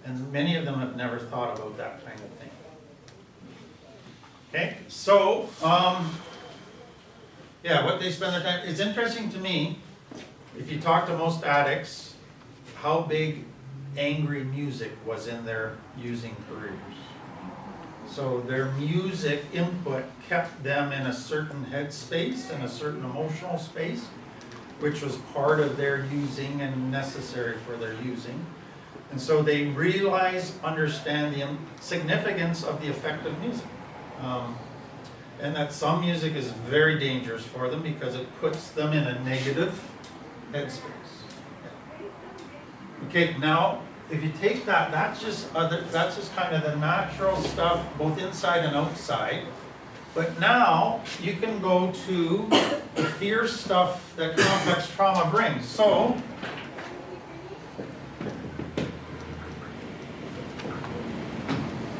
And many of them have never thought about that kind of thing. Okay, so, yeah, what they spend their time, it's interesting to me, if you talk to most addicts, how big angry music was in their using careers. So their music input kept them in a certain headspace and a certain emotional space, which was part of their using and necessary for their using. And so they realize, understand the significance of the effect of music. And that some music is very dangerous for them because it puts them in a negative headspace. Okay, now if you take that, that's just kind of the natural stuff, both inside and outside. But now you can go to the fear stuff that complex trauma brings. So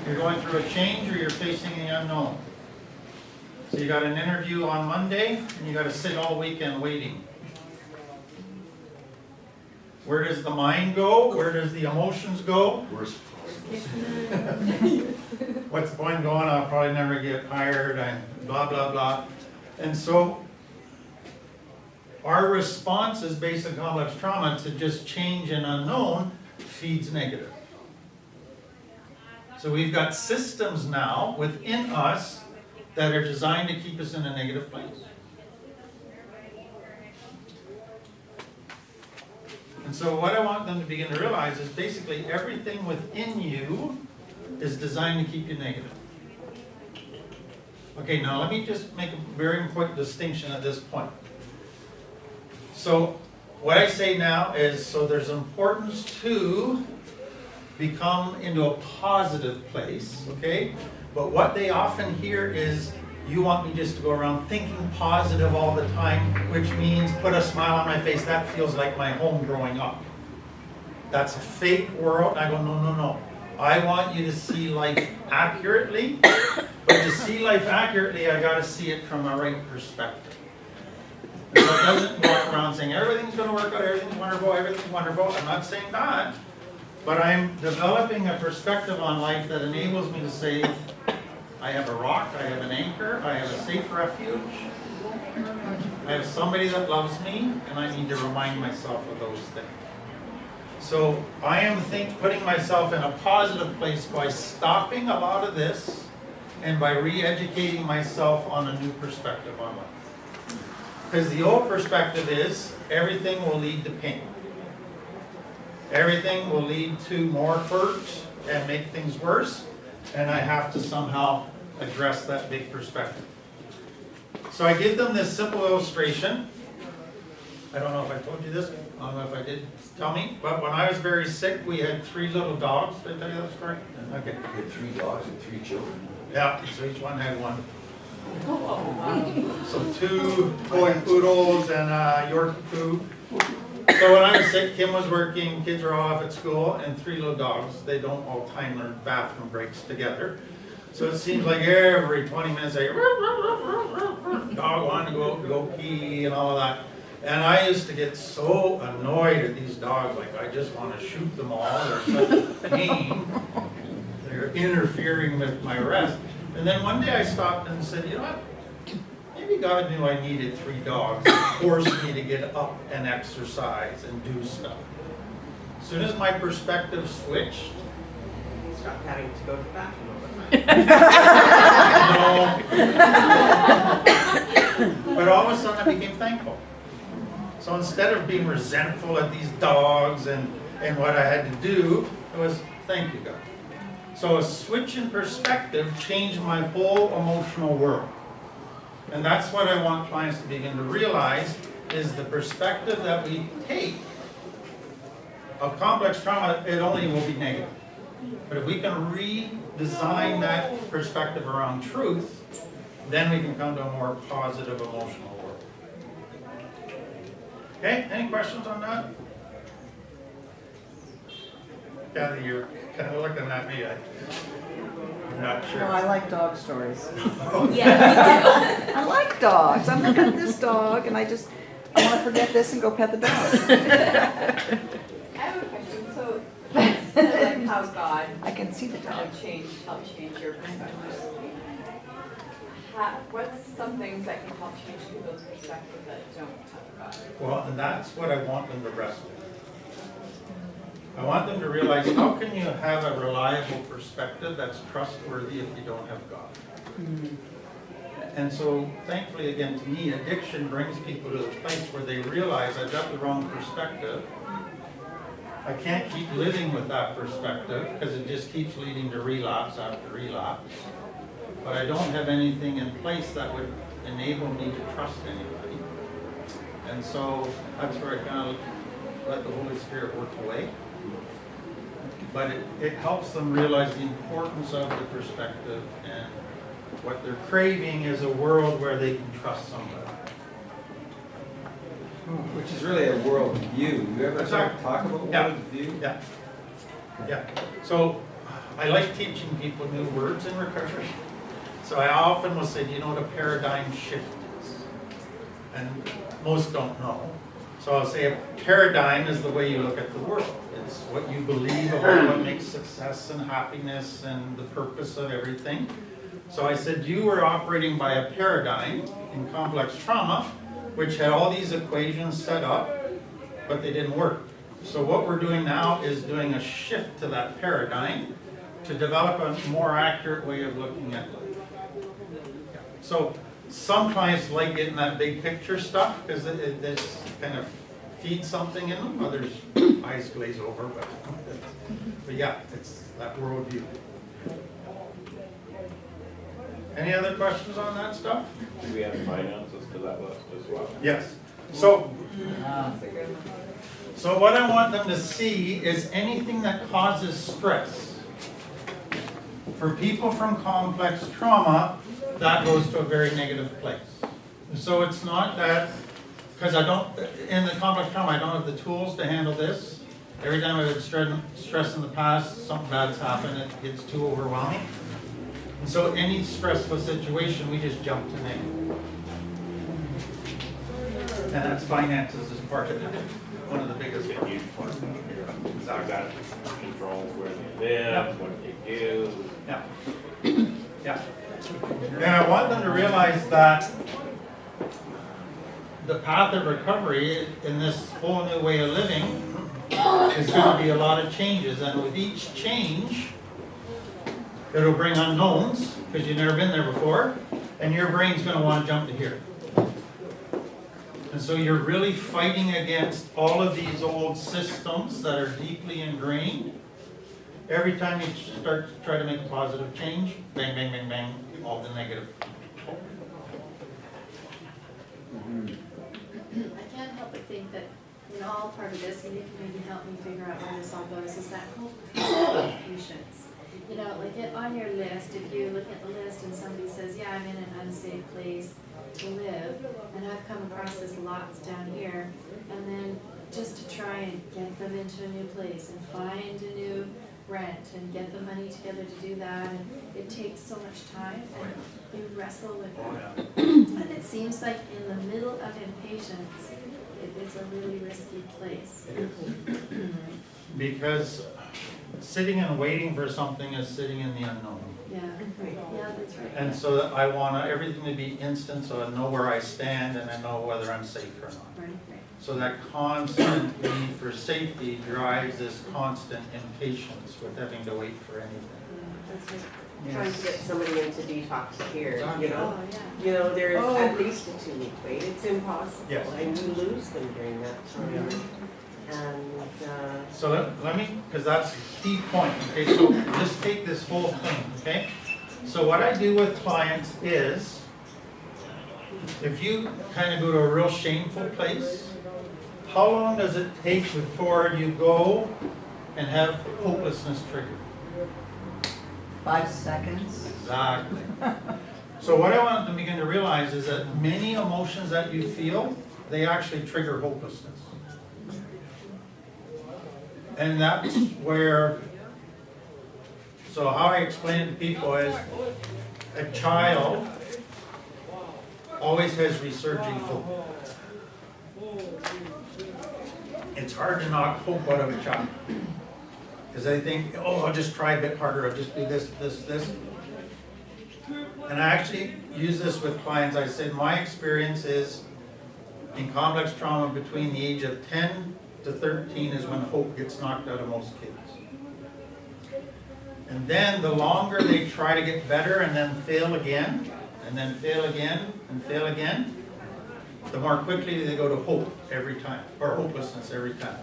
you're going through a change or you're facing the unknown. So you got an interview on Monday and you got to sit all weekend waiting. Where does the mind go? Where does the emotions go? Worst What's the point going? I'll probably never get hired and blah, blah, blah. And so our response is based on complex trauma to just change and unknown feeds negative. So we've got systems now within us that are designed to keep us in a negative place. And so what I want them to begin to realize is basically everything within you is designed to keep you negative. Okay, now let me just make a very important distinction at this point. So what I say now is, so there's importance to become into a positive place, okay? But what they often hear is, you want me just to go around thinking positive all the time, which means put a smile on my face. That feels like my home growing up. That's a fake world. I go, no, no, no. I want you to see life accurately, but to see life accurately, I got to see it from a right perspective. And so it doesn't walk around saying everything's going to work out, everything's wonderful, everything's wonderful. I'm not saying that, but I'm developing a perspective on life that enables me to say, I have a rock, I have an anchor, I have a safe refuge, I have somebody that loves me, and I need to remind myself of those things. So I am putting myself in a positive place by stopping a lot of this and by re-educating myself on a new perspective on life. Because the old perspective is everything will lead to pain. Everything will lead to more hurt and make things worse, and I have to somehow address that big perspective. So I give them this simple illustration. I don't know if I told you this. I don't know if I did. Tell me. But when I was very sick, we had 3 little dogs. Did I tell you that story? Okay. You had 3 dogs and 3 children. Yeah, so each one had one. So 2 toy poodles and a Yorkie poo. So when I was sick, Kim was working, kids were off at school, and 3 little dogs. They don't all time their bathroom breaks together. So it seems like every 20 minutes, they dog wanted to go pee and all of that. And I used to get so annoyed at these dogs, like I just want to shoot them all. They're such a pain. They're interfering with my rest. And then one day I stopped and said, you know what? Maybe God knew I needed 3 dogs to force me to get up and exercise and do stuff. As soon as my perspective switched, Stop having to go to the bathroom all the time. no. But all of a sudden I became thankful. So instead of being resentful at these dogs and what I had to do, it was, thank you, God. So a switch in perspective changed my whole emotional world. And that's what I want clients to begin to realize, is the perspective that we take of complex trauma, it only will be negative. But if we can redesign that perspective around truth, then we can come to a more positive emotional world. Okay, any questions on that? Kathy, you're kind of looking at me, I'm not No, sure. I like dog stories. Yeah, I like dogs. I'm looking at this dog and I want to forget this and go pet the dog. I have a question, so, like how God I can see the kind dog. of helped change your perspectives. What's some things that can help change people's perspective that don't have God? Well, and that's what I want them to wrestle with. I want them to realize, how can you have a reliable perspective that's trustworthy if you don't have God? And so, thankfully, again, to me, addiction brings people to a place where they realize I've got the wrong perspective. I can't keep living with that perspective because it just keeps leading to relapse after relapse. But I don't have anything in place that would enable me to trust anybody. And so that's where I kind of let the Holy Spirit work away. But it helps them realize the importance of the perspective, and what they're craving is a world where they can trust somebody. Which is really a world view. You ever Exactly. talk about Yeah. world view? Yeah. Yeah. So I like teaching people new words in recovery. So I often will say, do you know what a paradigm shift is? And most don't know. So I'll say a paradigm is the way you look at the world. It's what you believe about what makes success and happiness and the purpose of everything. So I said you were operating by a paradigm in complex trauma, which had all these equations set up, but they didn't work. So what we're doing now is doing a shift to that paradigm to develop a more accurate way of looking at life. So some clients like getting that big picture stuff because it just kind of feeds something in them. Others eyes glaze over, but yeah, it's that worldview. Any other questions on that stuff? Do we add finances to that list as well? Yes. So what I want them to see is anything that causes stress. For people from complex trauma, that goes to a very negative place. So it's not that, because in the complex trauma, I don't have the tools to handle this. Every time I've had stress in the past, something bad's happened, it gets too overwhelming. And so any stressful situation, we just jump to negative. And that's finances as part of it, one of the biggest Get you parts. I've got controls where they live, what they do. Yeah. Yeah. And I want them to realize that the path of recovery in this whole new way of living is going to be a lot of changes, and with each change, it'll bring unknowns because you've never been there before, and your brain's going to want to jump to here. And so you're really fighting against all of these old systems that are deeply ingrained. Every time you start to try to make a positive change, bang, bang, bang, bang, all the negative. I can't help but think that, all part of this, and you can maybe help me figure out where this all goes, is that whole concept of patience. On your list, if you look at the list and somebody says, yeah, I'm in an unsafe place to live, and I've come across this lots down here, and then just to try and get them into a new place and find a new rent and get the money together to do that, and it takes so much time, and you wrestle with it. And it seems like in the middle of impatience, it's a really risky place. Because sitting and waiting for something is sitting in the unknown. Yeah, yeah, that's right. And so that I want everything to be instant, so I know where I stand and I know whether I'm safe or not. Right, right. So that constant need for safety drives this constant impatience with having to wait for anything. That's right. Trying to get somebody into detox here, you know. Oh, yeah. There's at least a 2-week wait. It's impossible. Yes. And you lose them during that time. And, So let me, because that's a key point, okay, so just take this whole thing, okay? So what I do with clients is, if you kind of go to a real shameful place, how long does it take before you go and have hopelessness triggered? 5 seconds. Exactly. So what I want them to begin to realize is that many emotions that you feel they actually trigger hopelessness. And that's where, so how I explain it to people is, a child always has resurging hope. It's hard to knock hope out of a child. Because they think, oh, I'll just try a bit harder, I'll just do this, this, this. And I actually use this with clients. I said, my experience is in complex trauma between the age of 10 to 13 is when hope gets knocked out of most kids. And then the longer they try to get better and then fail again, and then fail again, and fail again, the more quickly they go to hope every time, or hopelessness every time.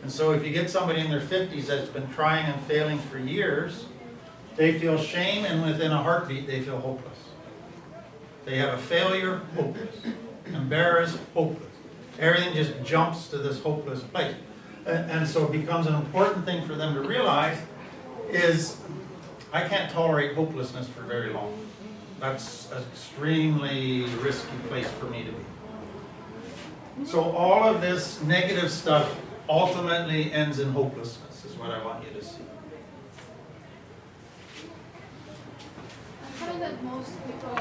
And so if you get somebody in their 50s that's been trying and failing for years, they feel shame, and within a heartbeat they feel hopeless. They have a failure, hopeless. Embarrassed, hopeless. Everything just jumps to this hopeless place. And so it becomes an important thing for them to realize is, I can't tolerate hopelessness for very long. That's an extremely risky place for me to be. So all of this negative stuff ultimately ends in hopelessness, is what I want you to see. I find that most people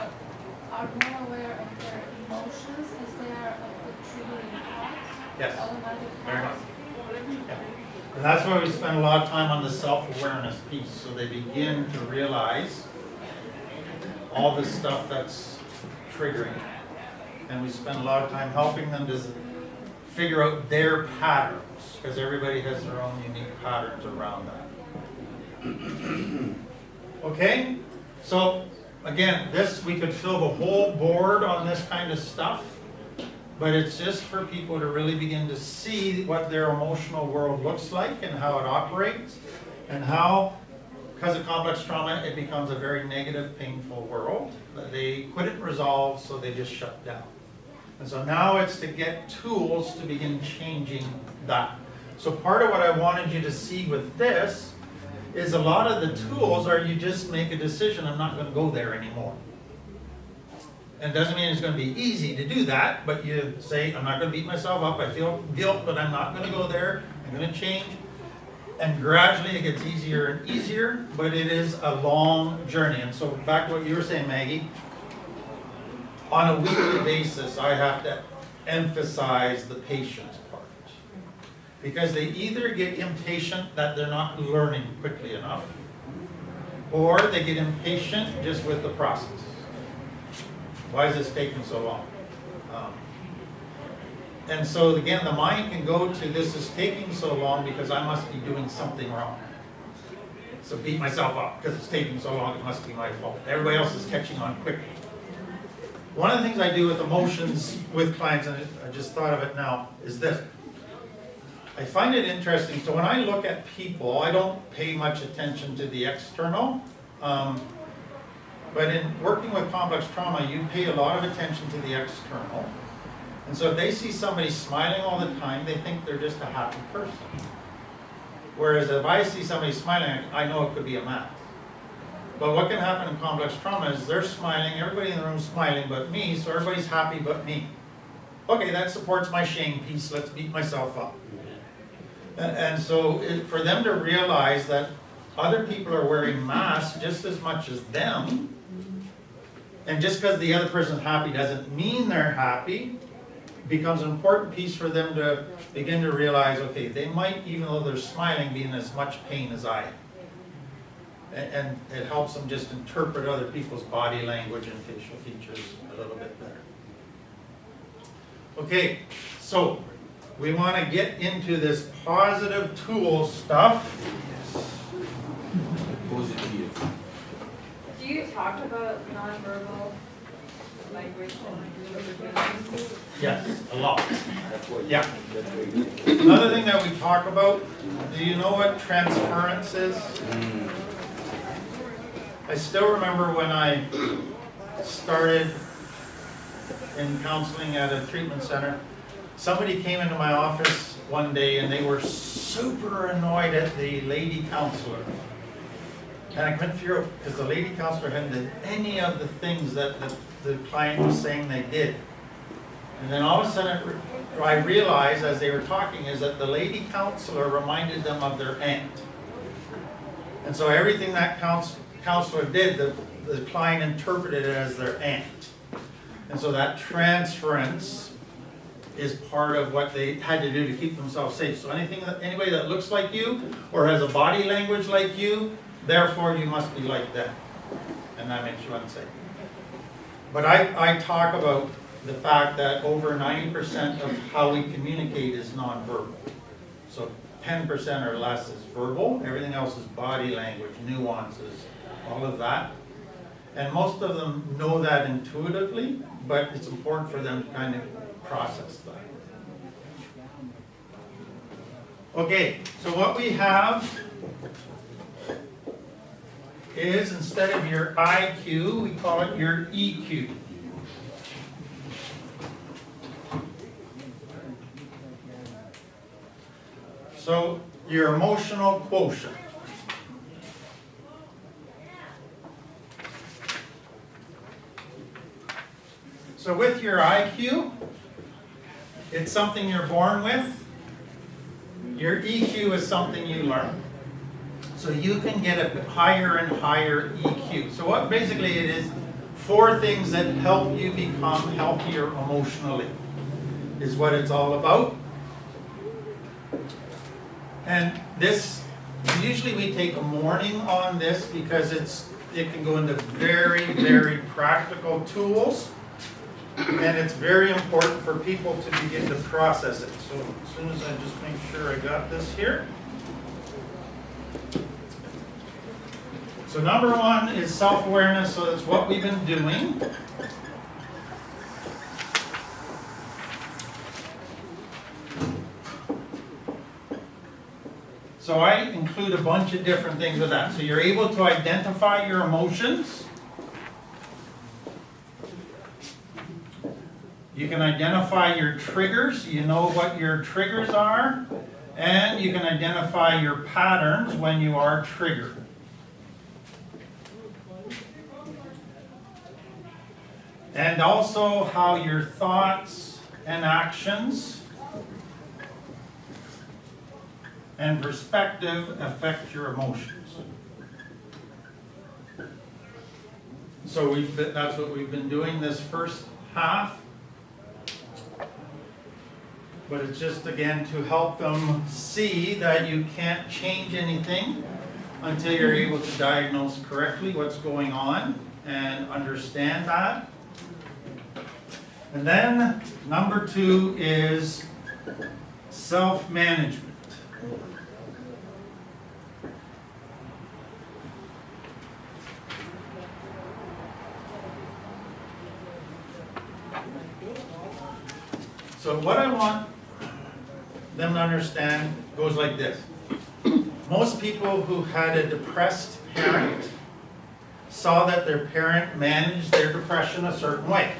are more aware of their emotions as they are of the triggering thoughts. Yes, Automatic very much. thoughts. Yeah. And that's why we spend a lot of time on the self-awareness piece, so they begin to realize all the stuff that's triggering. And we spend a lot of time helping them to figure out their patterns, because everybody has their own unique patterns around that. Okay? So, again, this, we could fill the whole board on this kind of stuff, but it's just for people to really begin to see what their emotional world looks like and how it operates, and how, because of complex trauma, it becomes a very negative, painful world that they couldn't resolve, so they just shut down. And so now it's to get tools to begin changing that. So part of what I wanted you to see with this is a lot of the tools are you just make a decision, I'm not going to go there anymore. And it doesn't mean it's going to be easy to do that, but you say, I'm not going to beat myself up, I feel guilt, but I'm not going to go there, I'm going to change. And gradually it gets easier and easier, but it is a long journey. And so back to what you were saying, Maggie, on a weekly basis, I have to emphasize the patience part. Because they either get impatient that they're not learning quickly enough, or they get impatient just with the process. Why is this taking so long? And so again, the mind can go to, this is taking so long because I must be doing something wrong. So beat myself up because it's taking so long, it must be my fault. Everybody else is catching on quickly. One of the things I do with emotions with clients, and I just thought of it now, is this. I find it interesting, so when I look at people, I don't pay much attention to the external, but in working with complex trauma, you pay a lot of attention to the external. And so if they see somebody smiling all the time, they think they're just a happy person. Whereas if I see somebody smiling, I know it could be a mask. But what can happen in complex trauma is they're smiling, everybody in the room's smiling but me, so everybody's happy but me. Okay, that supports my shame piece, let's beat myself up. And so for them to realize that other people are wearing masks just as much as them, and just because the other person's happy doesn't mean they're happy, becomes an important piece for them to begin to realize, okay, they might, even though they're smiling, be in as much pain as I am. And it helps them just interpret other people's body language and facial features a little bit better. Okay, so we want to get into this positive tool stuff. Positive. Do you talk about nonverbal language and communication? Yes, a lot. That's what. Yeah. That's what you. Another thing that we talk about, do you know what transference is? I still remember when I started in counseling at a treatment center, somebody came into my office one day and they were super annoyed at the lady counselor. And I couldn't figure out, because the lady counselor hadn't done any of the things that the client was saying they did. And then all of a sudden, I realized as they were talking is that the lady counselor reminded them of their aunt. And so everything that counselor did, the client interpreted it as their aunt. And so that transference is part of what they had to do to keep themselves safe. So anybody that looks like you or has a body language like you, therefore you must be like them. And that makes you unsafe. But I talk about the fact that over 90% of how we communicate is nonverbal. So 10% or less is verbal, everything else is body language, nuances, all of that. And most of them know that intuitively, but it's important for them to kind of process that. Okay, so what we have is, instead of your IQ, we call it your EQ. So, your emotional quotient. So with your IQ, it's something you're born with. Your EQ is something you learn. So you can get a higher and higher EQ. So what basically it is, 4 things that help you become healthier emotionally is what it's all about. And this, usually we take a morning on this because it can go into very, very practical tools. And it's very important for people to begin to process it. So as soon as I just make sure I got this here. So number 1 is self-awareness, so that's what we've been doing. So I include a bunch of different things with that. So you're able to identify your emotions. You can identify your triggers. You know what your triggers are. And you can identify your patterns when you are triggered. And also how your thoughts and actions and perspective affect your emotions. So that's what we've been doing this first half. But it's just, again, to help them see that you can't change anything until you're able to diagnose correctly what's going on and understand that. And then number 2 is self-management. So what I want them to understand goes like this. Most people who had a depressed parent saw that their parent managed their depression a certain way.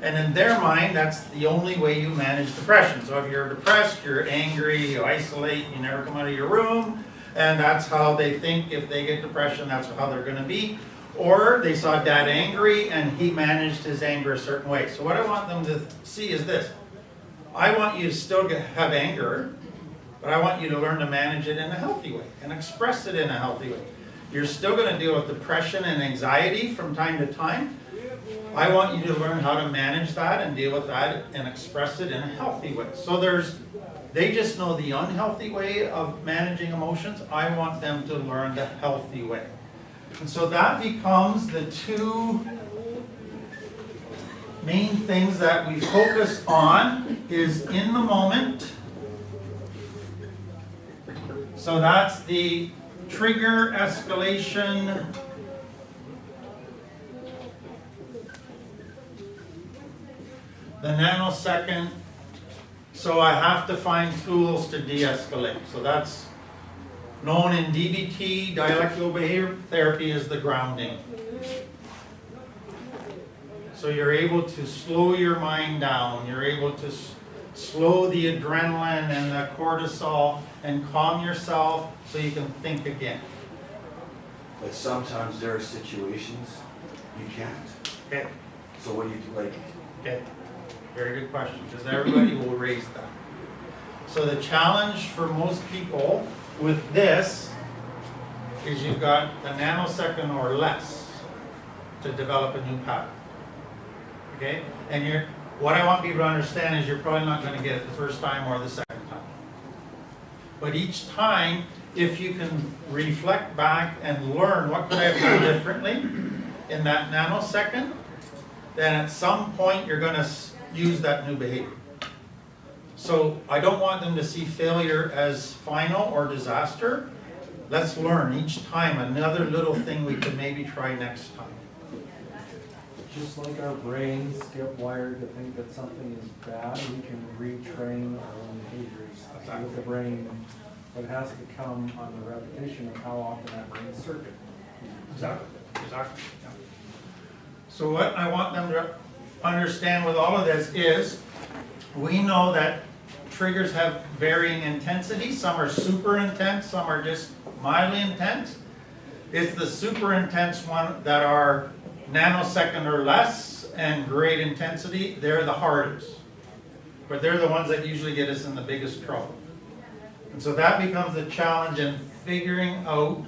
And in their mind, that's the only way you manage depression. So if you're depressed, you're angry, you isolate, you never come out of your room, and that's how they think if they get depression, that's how they're going to be. Or they saw dad angry and he managed his anger a certain way. So what I want them to see is this. I want you to still have anger, but I want you to learn to manage it in a healthy way and express it in a healthy way. You're still going to deal with depression and anxiety from time to time. I want you to learn how to manage that and deal with that and express it in a healthy way. So they just know the unhealthy way of managing emotions. I want them to learn the healthy way. And so that becomes the 2 main things that we focus on is in the moment. So that's the trigger, escalation, the nanosecond. So I have to find tools to de-escalate. So that's known in DBT, dialectical behavior therapy, as the grounding. So you're able to slow your mind down. You're able to slow the adrenaline and the cortisol and calm yourself so you can think again. But sometimes there are situations you can't. Okay. So what do you do, like, Okay. Very good question, because everybody will raise that. So the challenge for most people with this is you've got a nanosecond or less to develop a new pattern. Okay? And what I want people to understand is you're probably not going to get it the first time or the second time. But each time, if you can reflect back and learn what could I have done differently in that nanosecond, then at some point you're going to use that new behavior. So I don't want them to see failure as final or disaster. Let's learn each time another little thing we can maybe try next time. Just like our brains get wired to think that something is bad, we can retrain our own behaviors with the brain, but it has to come on the repetition of how often that brain circuit. Exactly. Yeah. So what I want them to understand with all of this is, we know that triggers have varying intensity. Some are super intense, some are just mildly intense. It's the super intense one that are nanosecond or less and great intensity. They're the hardest. But they're the ones that usually get us in the biggest trouble. And so that becomes the challenge in figuring out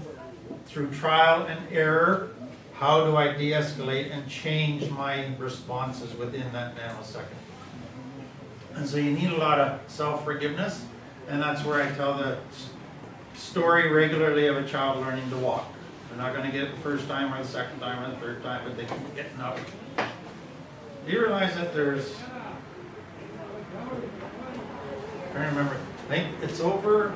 through trial and error, how do I de-escalate and change my responses within that nanosecond. And so you need a lot of self-forgiveness, and that's where I tell the story regularly of a child learning to walk. They're not going to get it the first time or the second time or the third time, but they keep getting up. Do you realize that there's, I remember, I think it's over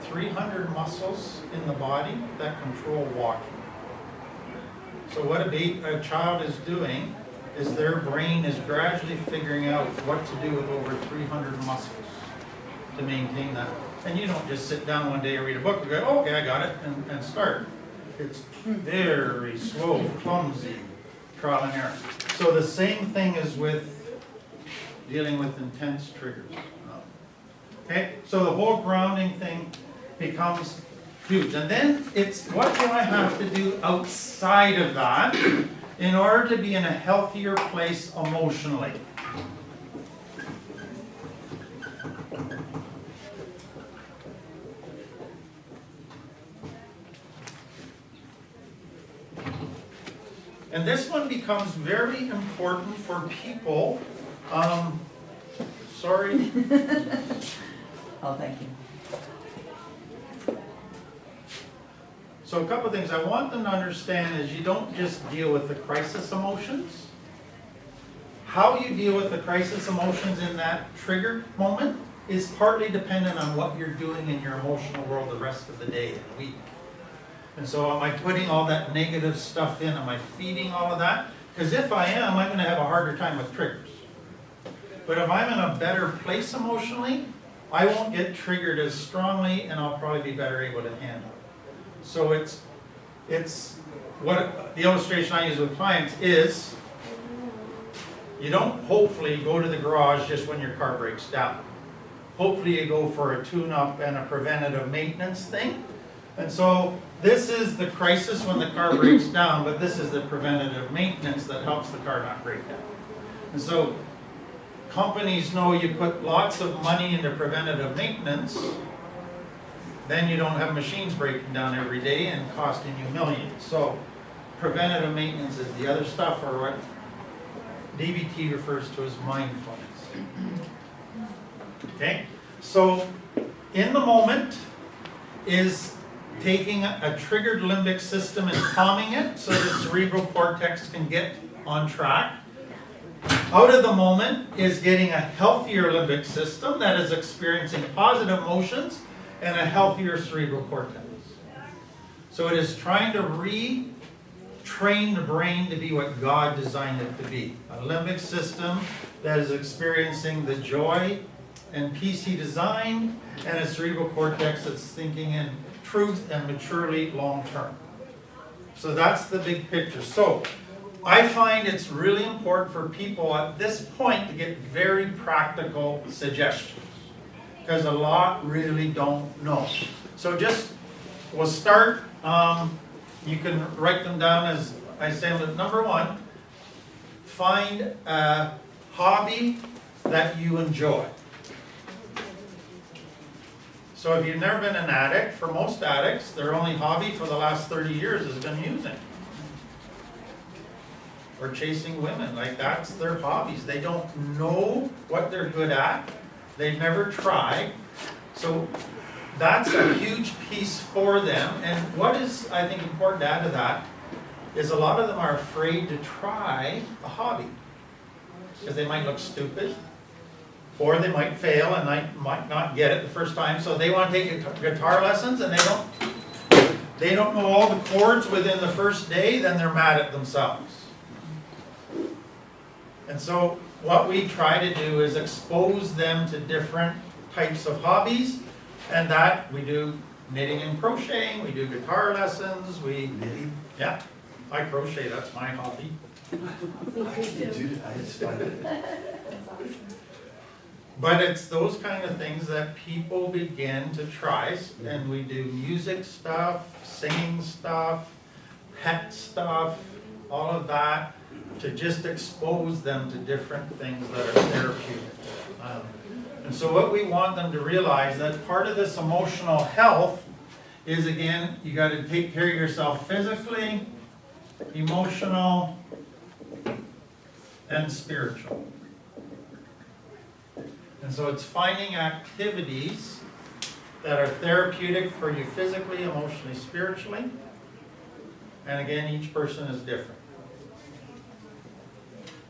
300 muscles in the body that control walking. So what a child is doing is their brain is gradually figuring out what to do with over 300 muscles to maintain that. And you don't just sit down one day and read a book and go, oh, okay, I got it, and start. It's very slow, clumsy, trial and error. So the same thing is with dealing with intense triggers. Okay, so the whole grounding thing becomes huge. And then it's, what do I have to do outside of that in order to be in a healthier place emotionally? And this one becomes very important for people. Sorry. Oh, thank you. So a couple of things I want them to understand is you don't just deal with the crisis emotions. How you deal with the crisis emotions in that trigger moment is partly dependent on what you're doing in your emotional world the rest of the day and week. And so am I putting all that negative stuff in? Am I feeding all of that? Because if I am, I'm going to have a harder time with triggers. But if I'm in a better place emotionally, I won't get triggered as strongly and I'll probably be better able to handle it. So it's what the illustration I use with clients is, you don't hopefully go to the garage just when your car breaks down. Hopefully you go for a tune-up and a preventative maintenance thing. And so this is the crisis when the car breaks down, but this is the preventative maintenance that helps the car not break down. And so companies know you put lots of money into preventative maintenance, then you don't have machines breaking down every day and costing you millions. So preventative maintenance is the other stuff, or what DBT refers to as mindfulness. Okay? So in the moment is taking a triggered limbic system and calming it so the cerebral cortex can get on track. Out of the moment is getting a healthier limbic system that is experiencing positive emotions and a healthier cerebral cortex. So it is trying to retrain the brain to be what God designed it to be. A limbic system that is experiencing the joy and peace He designed, and a cerebral cortex that's thinking in truth and maturely long term. So that's the big picture. So I find it's really important for people at this point to get very practical suggestions, because a lot really don't know. So just, we'll start, you can write them down as I say. Number one, find a hobby that you enjoy. So if you've never been an addict, for most addicts, their only hobby for the last 30 years has been using. Or chasing women, like that's their hobbies. They don't know what they're good at. They've never tried. So that's a huge piece for them. And what is, I think, important to add to that is a lot of them are afraid to try a hobby. Because they might look stupid, or they might fail and might not get it the first time. So they want to take guitar lessons and they don't know all the chords within the first day, then they're mad at themselves. And so what we try to do is expose them to different types of hobbies, and that we do knitting and crocheting, we do guitar lessons, Knitting? yeah, I crochet, that's my hobby. I just find it. That's awesome. But it's those kind of things that people begin to try, and we do music stuff, singing stuff, pet stuff, all of that, to just expose them to different things that are therapeutic. And so what we want them to realize that part of this emotional health is, again, you got to take care of yourself physically, emotional, and spiritual. And so it's finding activities that are therapeutic for you physically, emotionally, spiritually. And again, each person is different.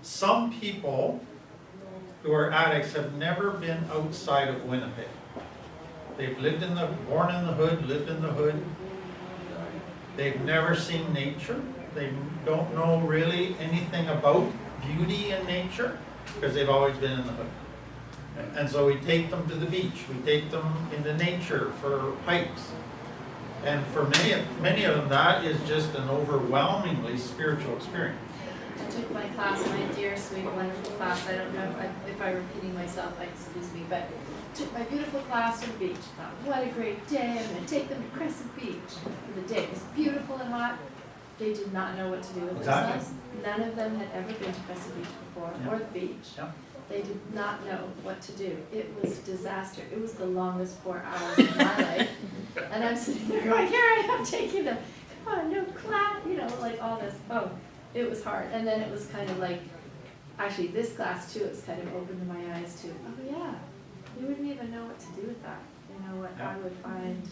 Some people who are addicts have never been outside of Winnipeg. They've born in the hood, lived in the hood. They've never seen nature. They don't know really anything about beauty in nature because they've always been in the hood. And so we take them to the beach. We take them into nature for hikes. And for many of them, that is just an overwhelmingly spiritual experience. I took my class, my dear, sweet, wonderful class. I don't know if I'm repeating myself, excuse me, but took my beautiful class to the beach. Thought, what a great day. I'm going to take them to Crescent Beach. The day was beautiful and hot. They did not know what to do with themselves. None of them had ever been to Crescent Beach before, or the beach. Yeah. They did not know what to do. It was disaster. It was the longest 4 hours of my life. And I'm sitting there going, here I am taking them. Come on, no class, like all this. Oh, it was hard. And then it was kind of like, actually this class too, it's kind of opened my eyes to, oh yeah, you wouldn't even know what to do with that. You know what, I would find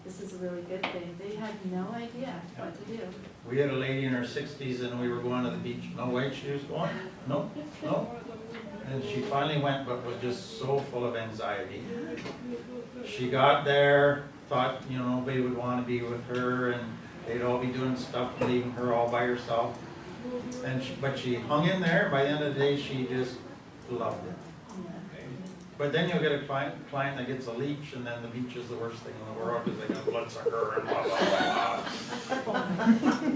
this is a really good thing. They had no idea what to do. We had a lady in her 60s and we were going to the beach. No way she was going. No. And she finally went, but was just so full of anxiety. She got there, thought, nobody would want to be with her and they'd all be doing stuff, leaving her all by herself. But she hung in there. By the end of the day, she just loved it. But then you'll get a client that gets a leech, and then the beach is the worst thing in the world because they got bloodsucker and blah, blah,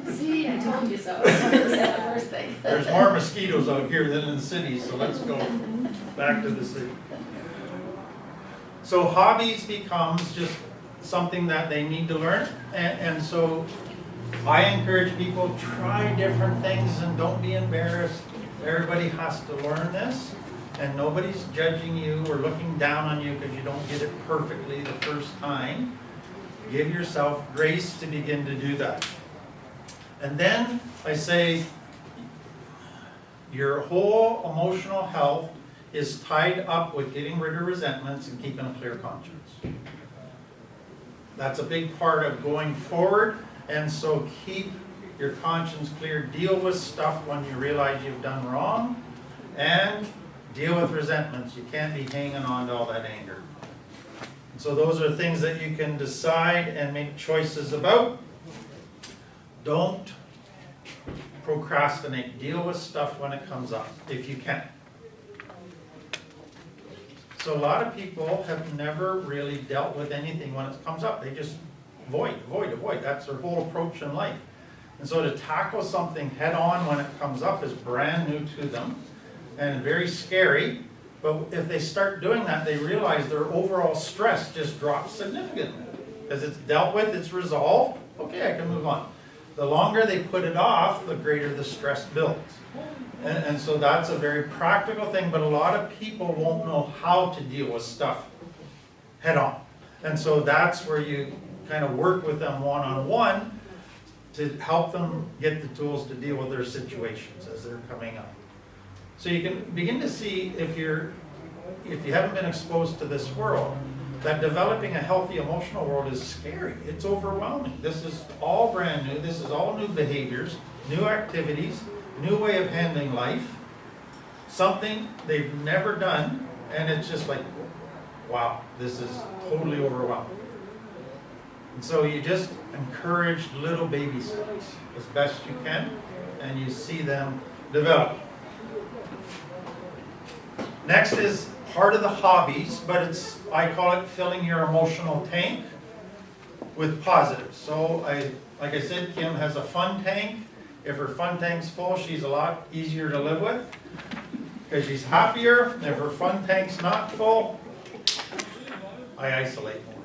blah. See, I told you so. That's the worst thing. There's more mosquitoes out here than in the city, so let's go back to the city. So hobbies becomes just something that they need to learn, and so I encourage people, try different things and don't be embarrassed. Everybody has to learn this. And nobody's judging you or looking down on you because you don't get it perfectly the first time. Give yourself grace to begin to do that. And then I say your whole emotional health is tied up with getting rid of resentments and keeping a clear conscience. That's a big part of going forward. And so keep your conscience clear. Deal with stuff when you realize you've done wrong. And deal with resentments. You can't be hanging on to all that anger. And so those are things that you can decide and make choices about. Don't procrastinate. Deal with stuff when it comes up, if you can. So a lot of people have never really dealt with anything when it comes up. They just avoid. That's their whole approach in life. And so to tackle something head on when it comes up is brand new to them and very scary, but if they start doing that, they realize their overall stress just drops significantly. Because it's dealt with, it's resolved, okay, I can move on. The longer they put it off, the greater the stress builds. And so that's a very practical thing, but a lot of people won't know how to deal with stuff head on. And so that's where you kind of work with them one-on-one to help them get the tools to deal with their situations as they're coming up. So you can begin to see if you haven't been exposed to this world, that developing a healthy emotional world is scary. It's overwhelming. This is all brand new. This is all new behaviors, new activities, new way of handling life, something they've never done, and it's just like, wow, this is totally overwhelming. And so you just encourage little baby steps as best you can, and you see them develop. Next is part of the hobbies, but I call it filling your emotional tank with positives. So like I said, Kim has a fun tank. If her fun tank's full, she's a lot easier to live with because she's happier. If her fun tank's not full, I isolate more.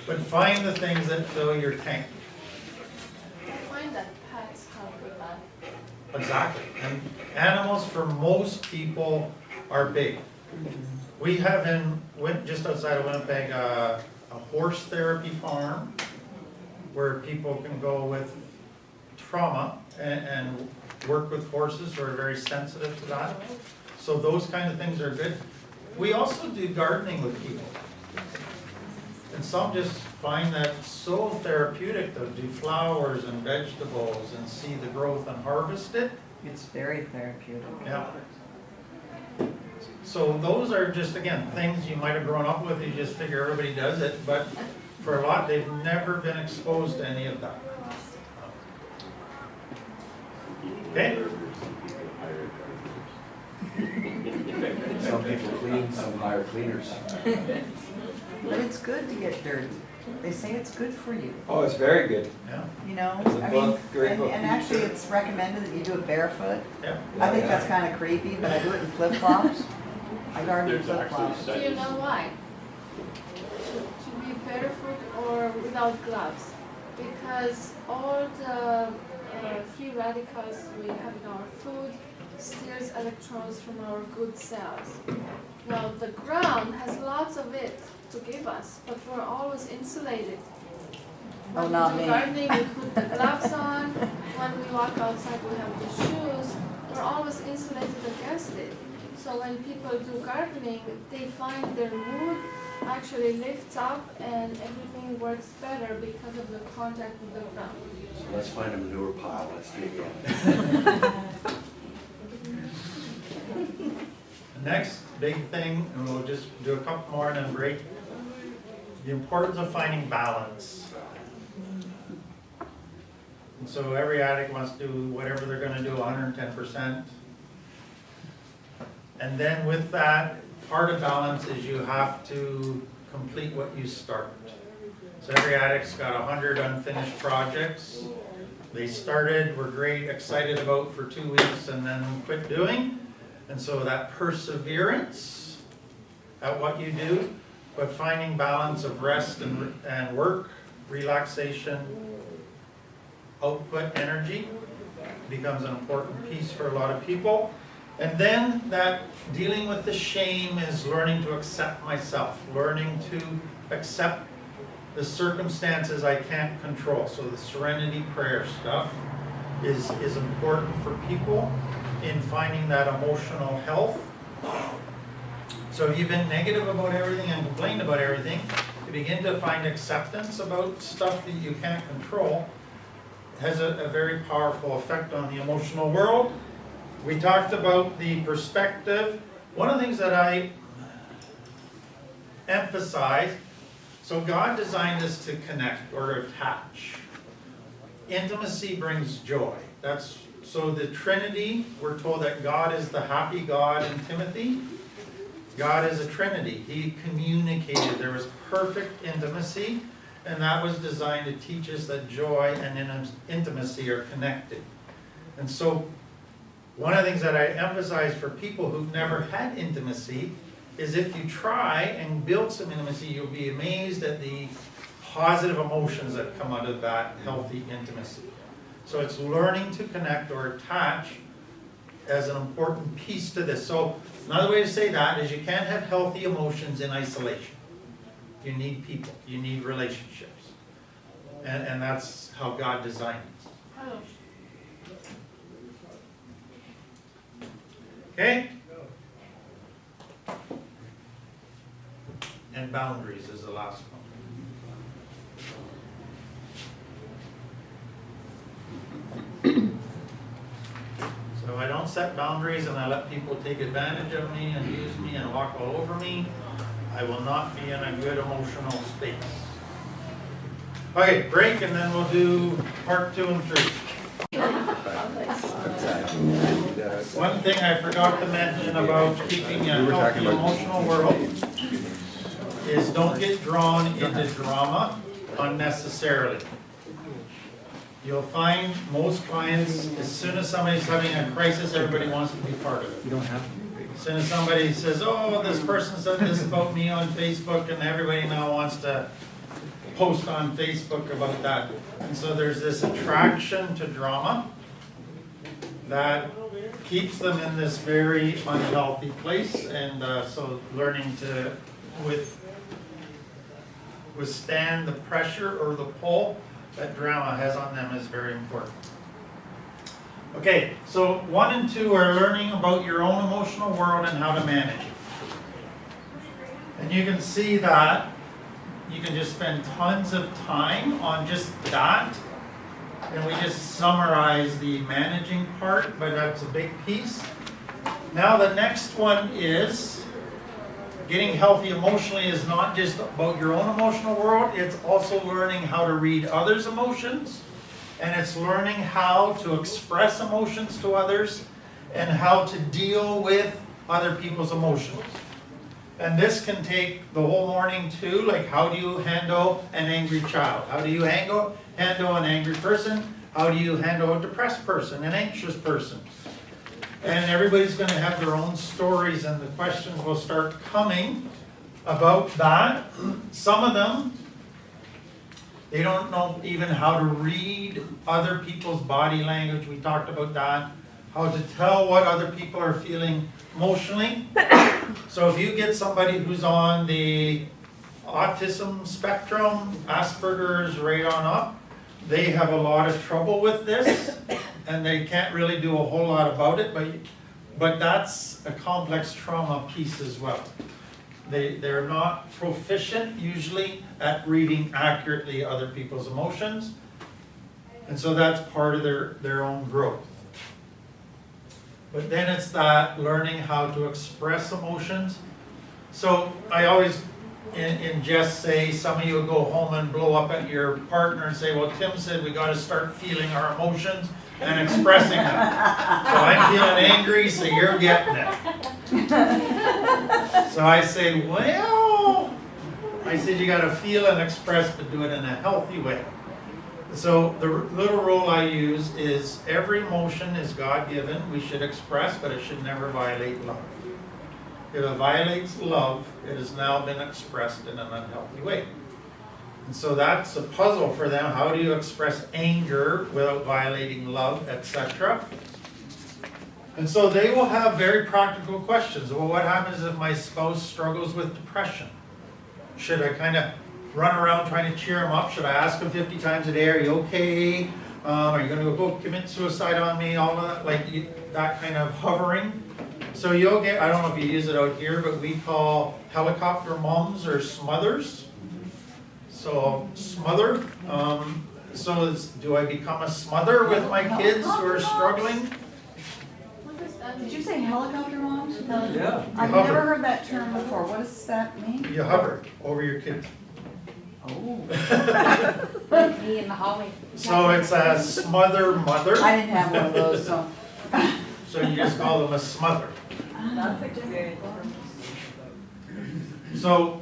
But find the things that fill your tank. I find that pets help with that. Exactly. And animals for most people are big. We have just outside of Winnipeg, a horse therapy farm where people can go with trauma and work with horses who are very sensitive to that. So those kind of things are good. We also do gardening with people. And some just find that so therapeutic to do flowers and vegetables and see the growth and harvest it. It's very therapeutic. Yeah. So those are just, again, things you might have grown up with, you just figure everybody does it, but for a lot, they've never been exposed to any of that. Okay? Some people clean, some hire cleaners. But it's good to get dirty. They say it's good for you, Oh, it's very good. Yeah. you know? It's a I mean, book, great book. and actually it's recommended that you do it barefoot. Yeah. I think that's kind of creepy, but I do it in flip-flops. I garden in There's actually flip-flops. Do you studies. know why? To be barefoot or without gloves? Because all the free radicals we have in our food steals electrons from our good cells. Now the ground has lots of it to give us, but we're always insulated. Oh, When not we do me. gardening, we put the gloves on. When we walk outside, we have the shoes. We're always insulated against it. So when people do gardening, they find their mood actually lifts up and everything works better because of the contact with the ground. So let's find a manure pile, let's dig in. The next big thing, and we'll just do a couple more and then break, the importance of finding balance. And so every addict wants to do whatever they're gonna do 110%. And then with that, part of balance is you have to complete what you start. So every addict's got 100 unfinished projects. They started, were great, excited about for 2 weeks and then quit doing. And so that perseverance at what you do, but finding balance of rest and work, relaxation, output, energy becomes an important piece for a lot of people. And then that dealing with the shame is learning to accept myself, learning to accept the circumstances I can't control. So the serenity prayer stuff is important for people in finding that emotional health. So if you've been negative about everything and complained about everything, you begin to find acceptance about stuff that you can't control. It has a very powerful effect on the emotional world. We talked about the perspective. One of the things that I emphasize, so God designed us to connect or to attach. Intimacy brings joy. So the Trinity, we're told that God is the happy God in Timothy. God is a Trinity. He communicated. There was perfect intimacy, and that was designed to teach us that joy and intimacy are connected. And so one of the things that I emphasize for people who've never had intimacy is if you try and build some intimacy, you'll be amazed at the positive emotions that come out of that healthy intimacy. So it's learning to connect or attach as an important piece to this. So another way to say that is you can't have healthy emotions in isolation. You need people, you need relationships. And that's how God designed it. Oh. Okay? And boundaries is the last one. So if I don't set boundaries and I let people take advantage of me and use me and walk all over me, I will not be in a good emotional space. Okay, break, and then we'll do part 2 and 3. One thing I forgot to mention about keeping a healthy emotional world is don't get drawn into drama unnecessarily. You'll find most clients, as soon as somebody's having a crisis, everybody wants to be part of it. You don't have to. As soon as somebody says, oh, this person said this about me on Facebook, and everybody now wants to post on Facebook about that. And so there's this attraction to drama that keeps them in this very unhealthy place, and so learning to withstand the pressure or the pull that drama has on them is very important. Okay, so 1 and 2 are learning about your own emotional world and how to manage it. And you can see that you can just spend tons of time on just that. And we just summarize the managing part, but that's a big piece. Now the next one is getting healthy emotionally is not just about your own emotional world, it's also learning how to read others' emotions, and it's learning how to express emotions to others and how to deal with other people's emotions. And this can take the whole morning too, like how do you handle an angry child? How do you handle an angry person? How do you handle a depressed person, an anxious person? And everybody's going to have their own stories, and the questions will start coming about that. Some of them, they don't know even how to read other people's body language. We talked about that. How to tell what other people are feeling emotionally. So if you get somebody who's on the autism spectrum, Asperger's right on up, they have a lot of trouble with this, and they can't really do a whole lot about it, but that's a complex trauma piece as well. They're not proficient usually at reading accurately other people's emotions, and so that's part of their own growth. But then it's that learning how to express emotions. So I always in jest say, some of you will go home and blow up at your partner and say, well, Tim said we got to start feeling our emotions and expressing them. So I'm feeling angry, so you're getting it. So I say, well, I said you got to feel and express, but do it in a healthy way. So the little rule I use is every emotion is God-given. We should express, but it should never violate love. If it violates love, it has now been expressed in an unhealthy way. And so that's a puzzle for them. How do you express anger without violating love, etc.? And so they will have very practical questions. Well, what happens if my spouse struggles with depression? Should I kind of run around trying to cheer him up? Should I ask him 50 times a day, are you okay? Are you going to go commit suicide on me? All of that, that kind of hovering. So you'll get, I don't know if you use it out here, but we call helicopter moms or smothers. So smother. Do I become a smother with my kids who are struggling? Did you say helicopter moms? Yeah. I've Hover. never heard that term before. What does that mean? You hover over your kids. Oh. Me in the hallway. So it's a smother mother. I didn't have one of those, so. So you just call them a smother. That's a good. So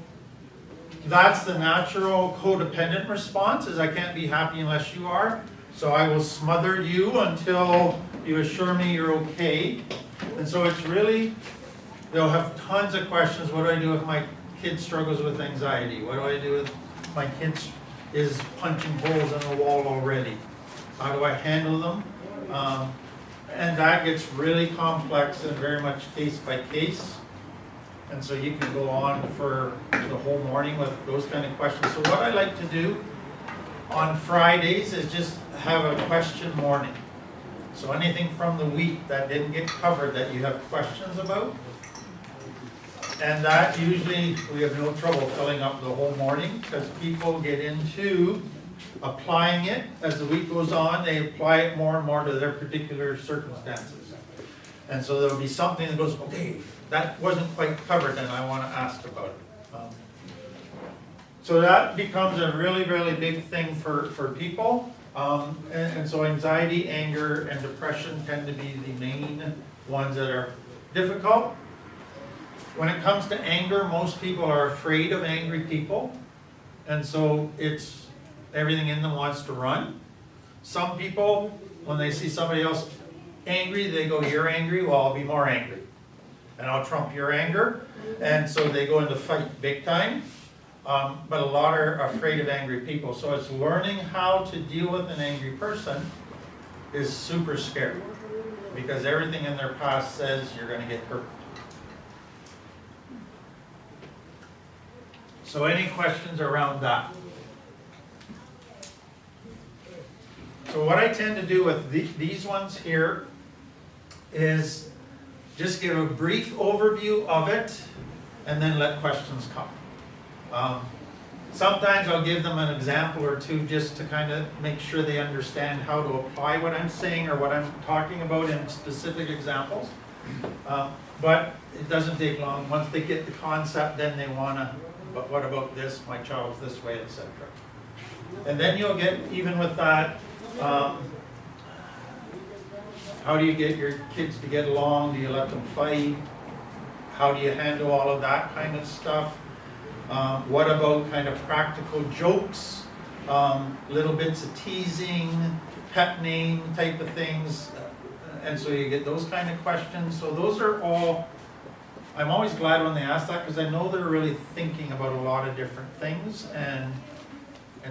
that's the natural codependent response, is I can't be happy unless you are. So I will smother you until you assure me you're okay. And so it's really, they'll have tons of questions. What do I do if my kid struggles with anxiety? What do I do if my kid is punching holes in the wall already? How do I handle them? And that gets really complex and very much case by case. And so you can go on for the whole morning with those kind of questions. So what I like to do on Fridays is just have a question morning. So anything from the week that didn't get covered that you have questions about. And that usually we have no trouble filling up the whole morning because people get into applying it as the week goes on. They apply it more and more to their particular circumstances. And so there'll be something that goes, okay, that wasn't quite covered and I want to ask about it. So that becomes a really, really big thing for people. And so anxiety, anger, and depression tend to be the main ones that are difficult. When it comes to anger, most people are afraid of angry people. And so it's everything in them wants to run. Some people, when they see somebody else angry, they go, you're angry, well, I'll be more angry. And I'll trump your anger. And so they go into fight big time. But a lot are afraid of angry people. So it's learning how to deal with an angry person is super scary. Because everything in their past says you're going to get hurt. So any questions around that? So what I tend to do with these ones here is just give a brief overview of it and then let questions come. Sometimes I'll give them an example or two just to kind of make sure they understand how to apply what I'm saying or what I'm talking about in specific examples. But it doesn't take long. Once they get the concept, then they want to, but what about this? My child's this way, etc. And then you'll get, even with that, how do you get your kids to get along? Do you let them fight? How do you handle all of that kind of stuff? What about kind of practical jokes, little bits of teasing, pet name type of things? And so you get those kind of questions. So those are all, I'm always glad when they ask that because I know they're really thinking about a lot of different things and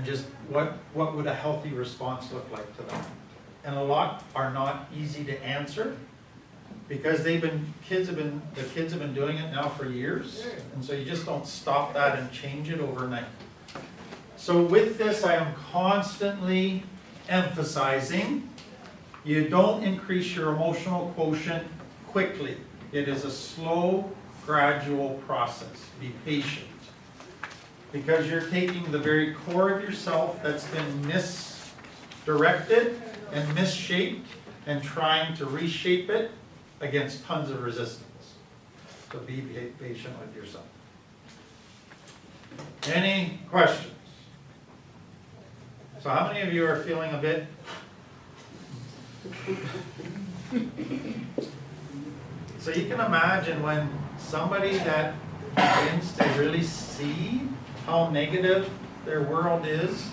just what would a healthy response look like to them. And a lot are not easy to answer because the kids have been doing it now for years. And so you just don't stop that and change it overnight. So with this, I am constantly emphasizing you don't increase your emotional quotient quickly. It is a slow, gradual process. Be patient. Because you're taking the very core of yourself that's been misdirected and misshaped and trying to reshape it against tons of resistance. So be patient with yourself. Any questions? So how many of you are feeling a bit? So you can imagine when somebody that begins to really see how negative their world is,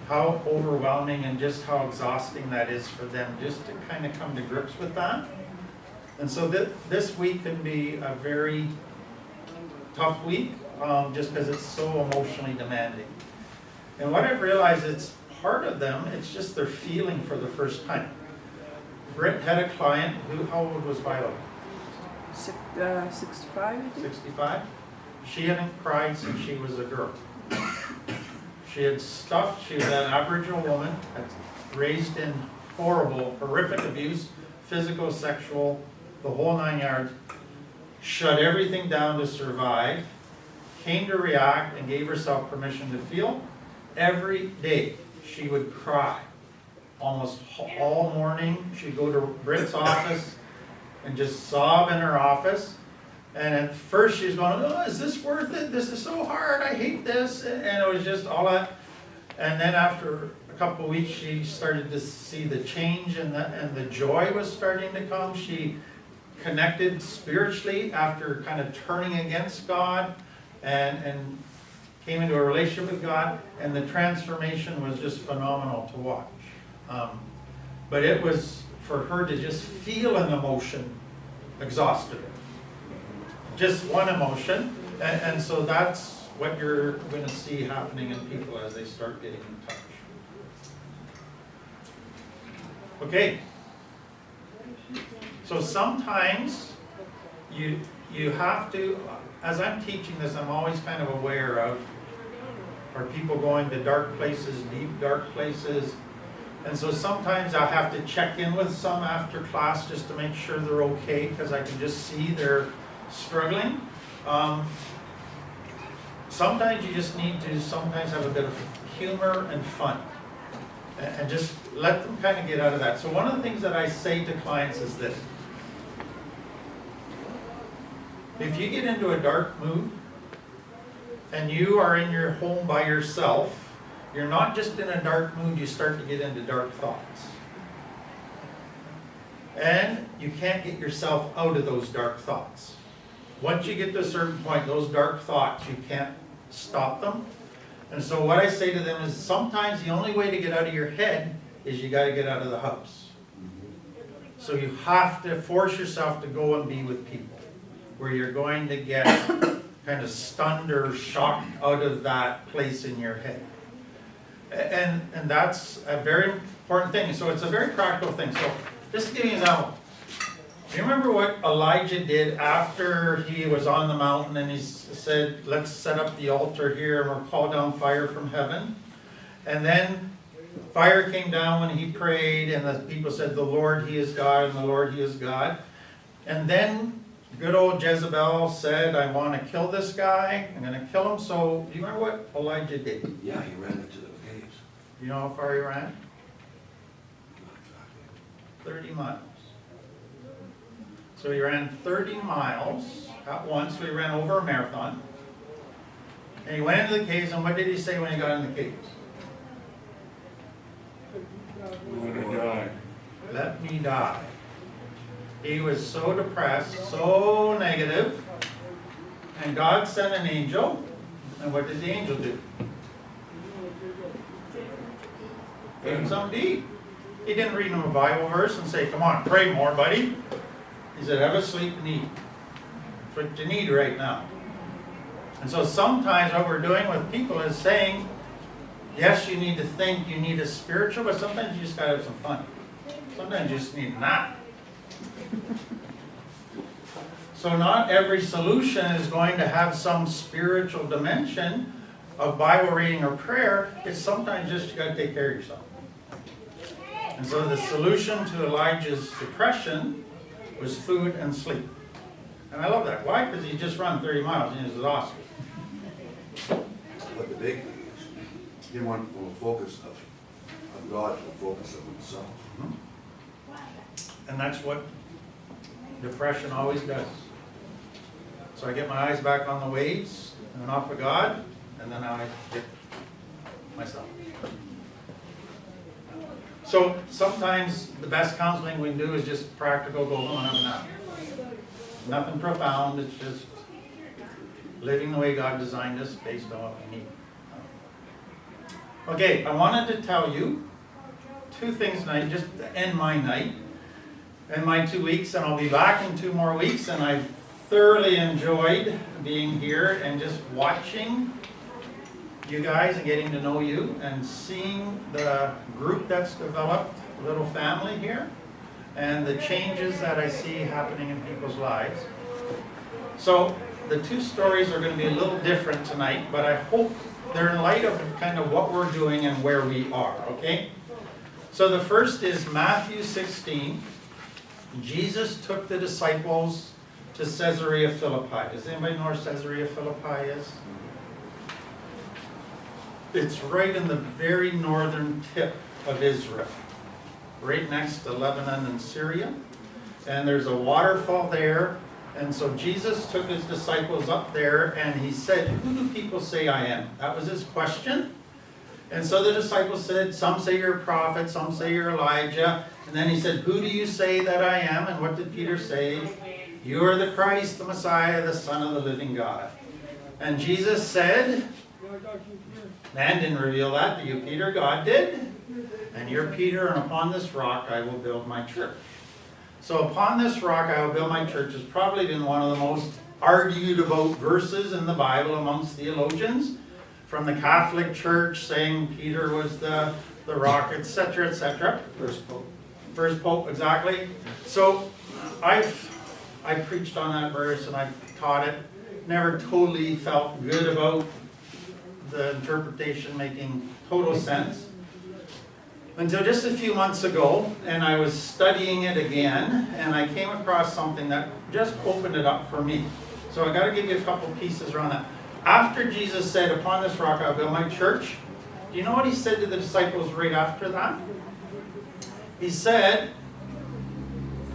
how overwhelming and just how exhausting that is for them just to kind of come to grips with that. And so this week can be a very tough week just because it's so emotionally demanding. And what I've realized, it's part of them, it's just their feeling for the first time. Britt had a client who, how old was Viola? 65, I think. 65. She hadn't cried since she was a girl. She had stuffed, she was an Aboriginal woman, raised in horrible, horrific abuse, physical, sexual, the whole 9 yards, shut everything down to survive, came to react and gave herself permission to feel. Every day she would cry. Almost all morning she'd go to Britt's office and just sob in her office. And at first she's going, oh, is this worth it? This is so hard. I hate this. And it was just all that. And then after a couple of weeks, she started to see the change and the joy was starting to come. She connected spiritually after kind of turning against God and came into a relationship with God. And the transformation was just phenomenal to watch. But it was, for her to just feel an emotion, exhausted her. Just one emotion, and so that's what you're going to see happening in people as they start getting in touch. Okay. So sometimes you have to, as I'm teaching this, I'm always kind of aware of, are people going to dark places, deep dark places? And so sometimes I'll have to check in with some after class just to make sure they're okay, because I can just see they're struggling. Sometimes you just need to sometimes have a bit of humor and fun. And just let them kind of get out of that. So one of the things that I say to clients is this. If you get into a dark mood and you are in your home by yourself, you're not just in a dark mood, you start to get into dark thoughts. And you can't get yourself out of those dark thoughts. Once you get to a certain point, those dark thoughts, you can't stop them. And so what I say to them is sometimes the only way to get out of your head is you got to get out of the house. So you have to force yourself to go and be with people where you're going to get kind of stunned or shocked out of that place in your head. And that's a very important thing. So it's a very practical thing. So just to give you an example. Do you remember what Elijah did after he was on the mountain and he said, let's set up the altar here and we'll call down fire from heaven? And then fire came down when he prayed and the people said, the Lord, He is God, and the Lord, He is God. And then good old Jezebel said, I want to kill this guy. I'm going to kill him. So do you remember what Elijah did? Yeah, he ran into the caves. You know how far he ran? Not exactly. 30 miles. So he ran 30 miles at once. So he ran over a marathon. And he went into the caves, and what did he say when he got in the caves? Let me die. He was so depressed, so negative, and God sent an angel, and what did the angel do? Gave him something to eat. He didn't read him a Bible verse and say, come on, pray more, buddy. He said, have a sleep and eat. That's what you need right now. And so sometimes what we're doing with people is saying, yes, you need to think, you need a spiritual, but sometimes you just got to have some fun. Sometimes you just need a nap. So not every solution is going to have some spiritual dimension of Bible reading or prayer. It's sometimes just you got to take care of yourself. And so the solution to Elijah's depression was food and sleep. And I love that. Why? Because he just run 30 miles and he was exhausted. But the big thing is, he went from a focus of God to a focus of himself. And that's what depression always does. So I get my eyes back on the waves and off of God, and then I get myself. So sometimes the best counseling we can do is just practical, go home and have a nap. Nothing profound, it's just living the way God designed us based on what we need. Okay, I wanted to tell you two things tonight, just to end my night and my 2 weeks, and I'll be back in 2 more weeks, and I've thoroughly enjoyed being here and just watching you guys and getting to know you and seeing the group that's developed, little family here, and the changes that I see happening in people's lives. So the 2 stories are going to be a little different tonight, but I hope they're in light of kind of what we're doing and where we are, okay? So the first is Matthew 16. Jesus took the disciples to Caesarea Philippi. Does anybody know where Caesarea Philippi is? It's right in the very northern tip of Israel, right next to Lebanon and Syria. And there's a waterfall there. And so Jesus took his disciples up there and he said, who do people say I am? That was his question. And so the disciples said, some say you're a prophet, some say you're Elijah. And then he said, who do you say that I am? And what did Peter say? You are the Christ, the Messiah, the Son of the living God. And Jesus said, man didn't reveal that to you, Peter, God did. And you're Peter, and upon this rock I will build my church. So upon this rock I will build my church has probably been one of the most argued about verses in the Bible amongst theologians. From the Catholic Church saying Peter was the rock, etc., etc. First pope. First Pope, exactly. So I preached on that verse and I've taught it. Never totally felt good about the interpretation making total sense. Until just a few months ago, and I was studying it again, and I came across something that just opened it up for me. So I got to give you a couple pieces around that. After Jesus said, "Upon this rock I'll build my church," do you know what he said to the disciples right after that? He said,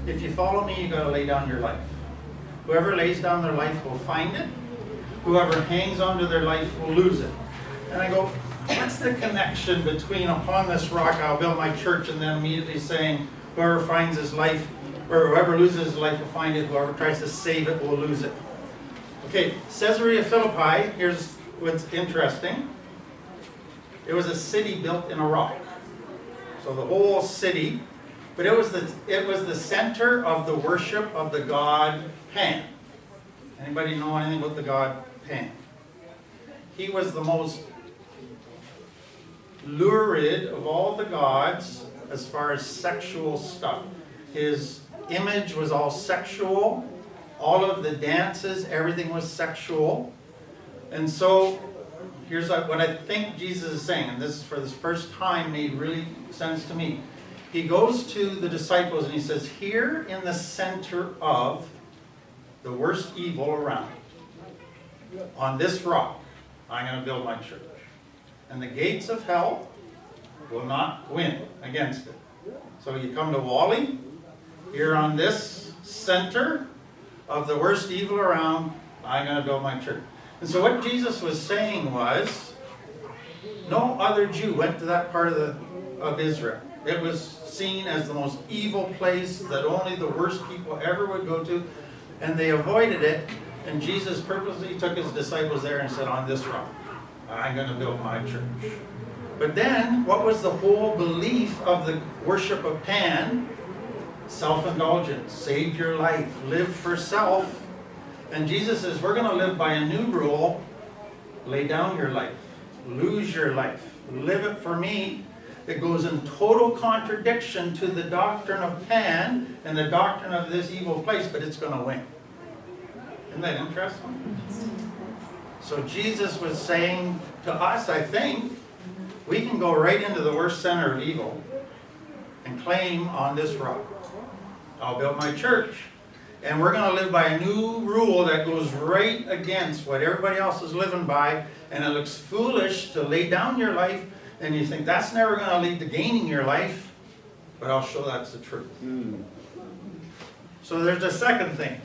"If you follow me, you got to lay down your life. Whoever lays down their life will find it. Whoever hangs on to their life will lose it." And I go, what's the connection between "upon this rock I'll build my church" and then immediately saying, "Whoever finds his life, or whoever loses his life will find it, whoever tries to save it will lose it"? Okay, Caesarea Philippi, here's what's interesting. It was a city built in a rock. So the whole city, but it was the center of the worship of the god Pan. Anybody know anything about the god Pan? He was the most lurid of all the gods as far as sexual stuff. His image was all sexual. All of the dances, everything was sexual. And so, here's what I think Jesus is saying, and this is for the first time made really sense to me. He goes to the disciples and he says, "Here in the center of the worst evil around, on this rock, I'm going to build my church. And the gates of hell will not win against it." So you come to Wally, here on this center of the worst evil around, I'm going to build my church. And so what Jesus was saying was, no other Jew went to that part of Israel. It was seen as the most evil place that only the worst people ever would go to, and they avoided it. And Jesus purposely took his disciples there and said, "On this rock, I'm going to build my church." But then, what was the whole belief of the worship of Pan? Self-indulgence, save your life, live for self. And Jesus says, we're going to live by a new rule: lay down your life, lose your life, live it for me. It goes in total contradiction to the doctrine of Pan and the doctrine of this evil place, but it's going to win. Isn't that interesting? So Jesus was saying to us, I think, we can go right into the worst center of evil and claim, "On this rock I'll build my church." And we're going to live by a new rule that goes right against what everybody else is living by. And it looks foolish to lay down your life, and you think that's never going to lead to gaining your life. But I'll show that's the truth. So there's a second thing.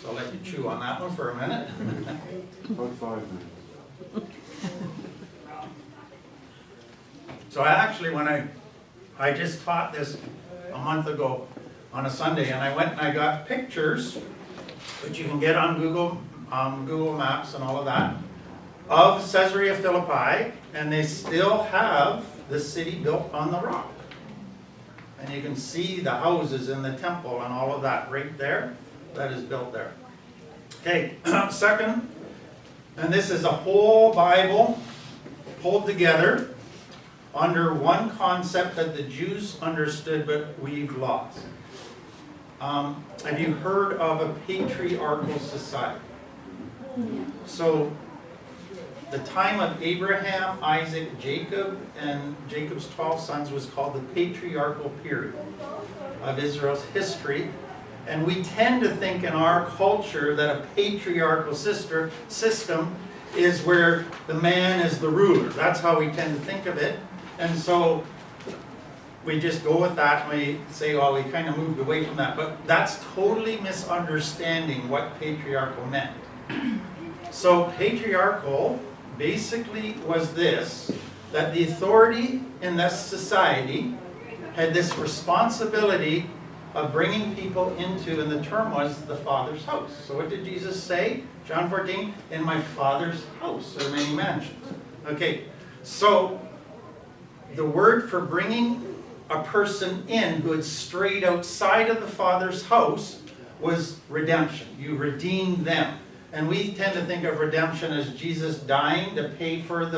So I'll let you chew on that one for a minute. About 5 minutes. So when I just taught this a month ago on a Sunday, and I went and I got pictures, which you can get on Google Maps and all of that, of Caesarea Philippi, and they still have the city built on the rock. And you can see the houses in the temple and all of that right there. That is built there. Okay, second, and this is a whole Bible pulled together under one concept that the Jews understood but we've lost. Have you heard of a patriarchal society? So, the time of Abraham, Isaac, Jacob, and Jacob's 12 sons was called the patriarchal period of Israel's history. And we tend to think in our culture that a patriarchal system is where the man is the ruler. That's how we tend to think of it. And so we just go with that and we say, well, we kind of moved away from that. But that's totally misunderstanding what patriarchal meant. So patriarchal basically was this, that the authority in this society had this responsibility of bringing people into, and the term was the Father's house. So what did Jesus say? John 14, "In my Father's house there are many mansions." Okay, so the word for bringing a person in who had strayed outside of the Father's house was redemption. You redeemed them. And we tend to think of redemption as Jesus dying to pay for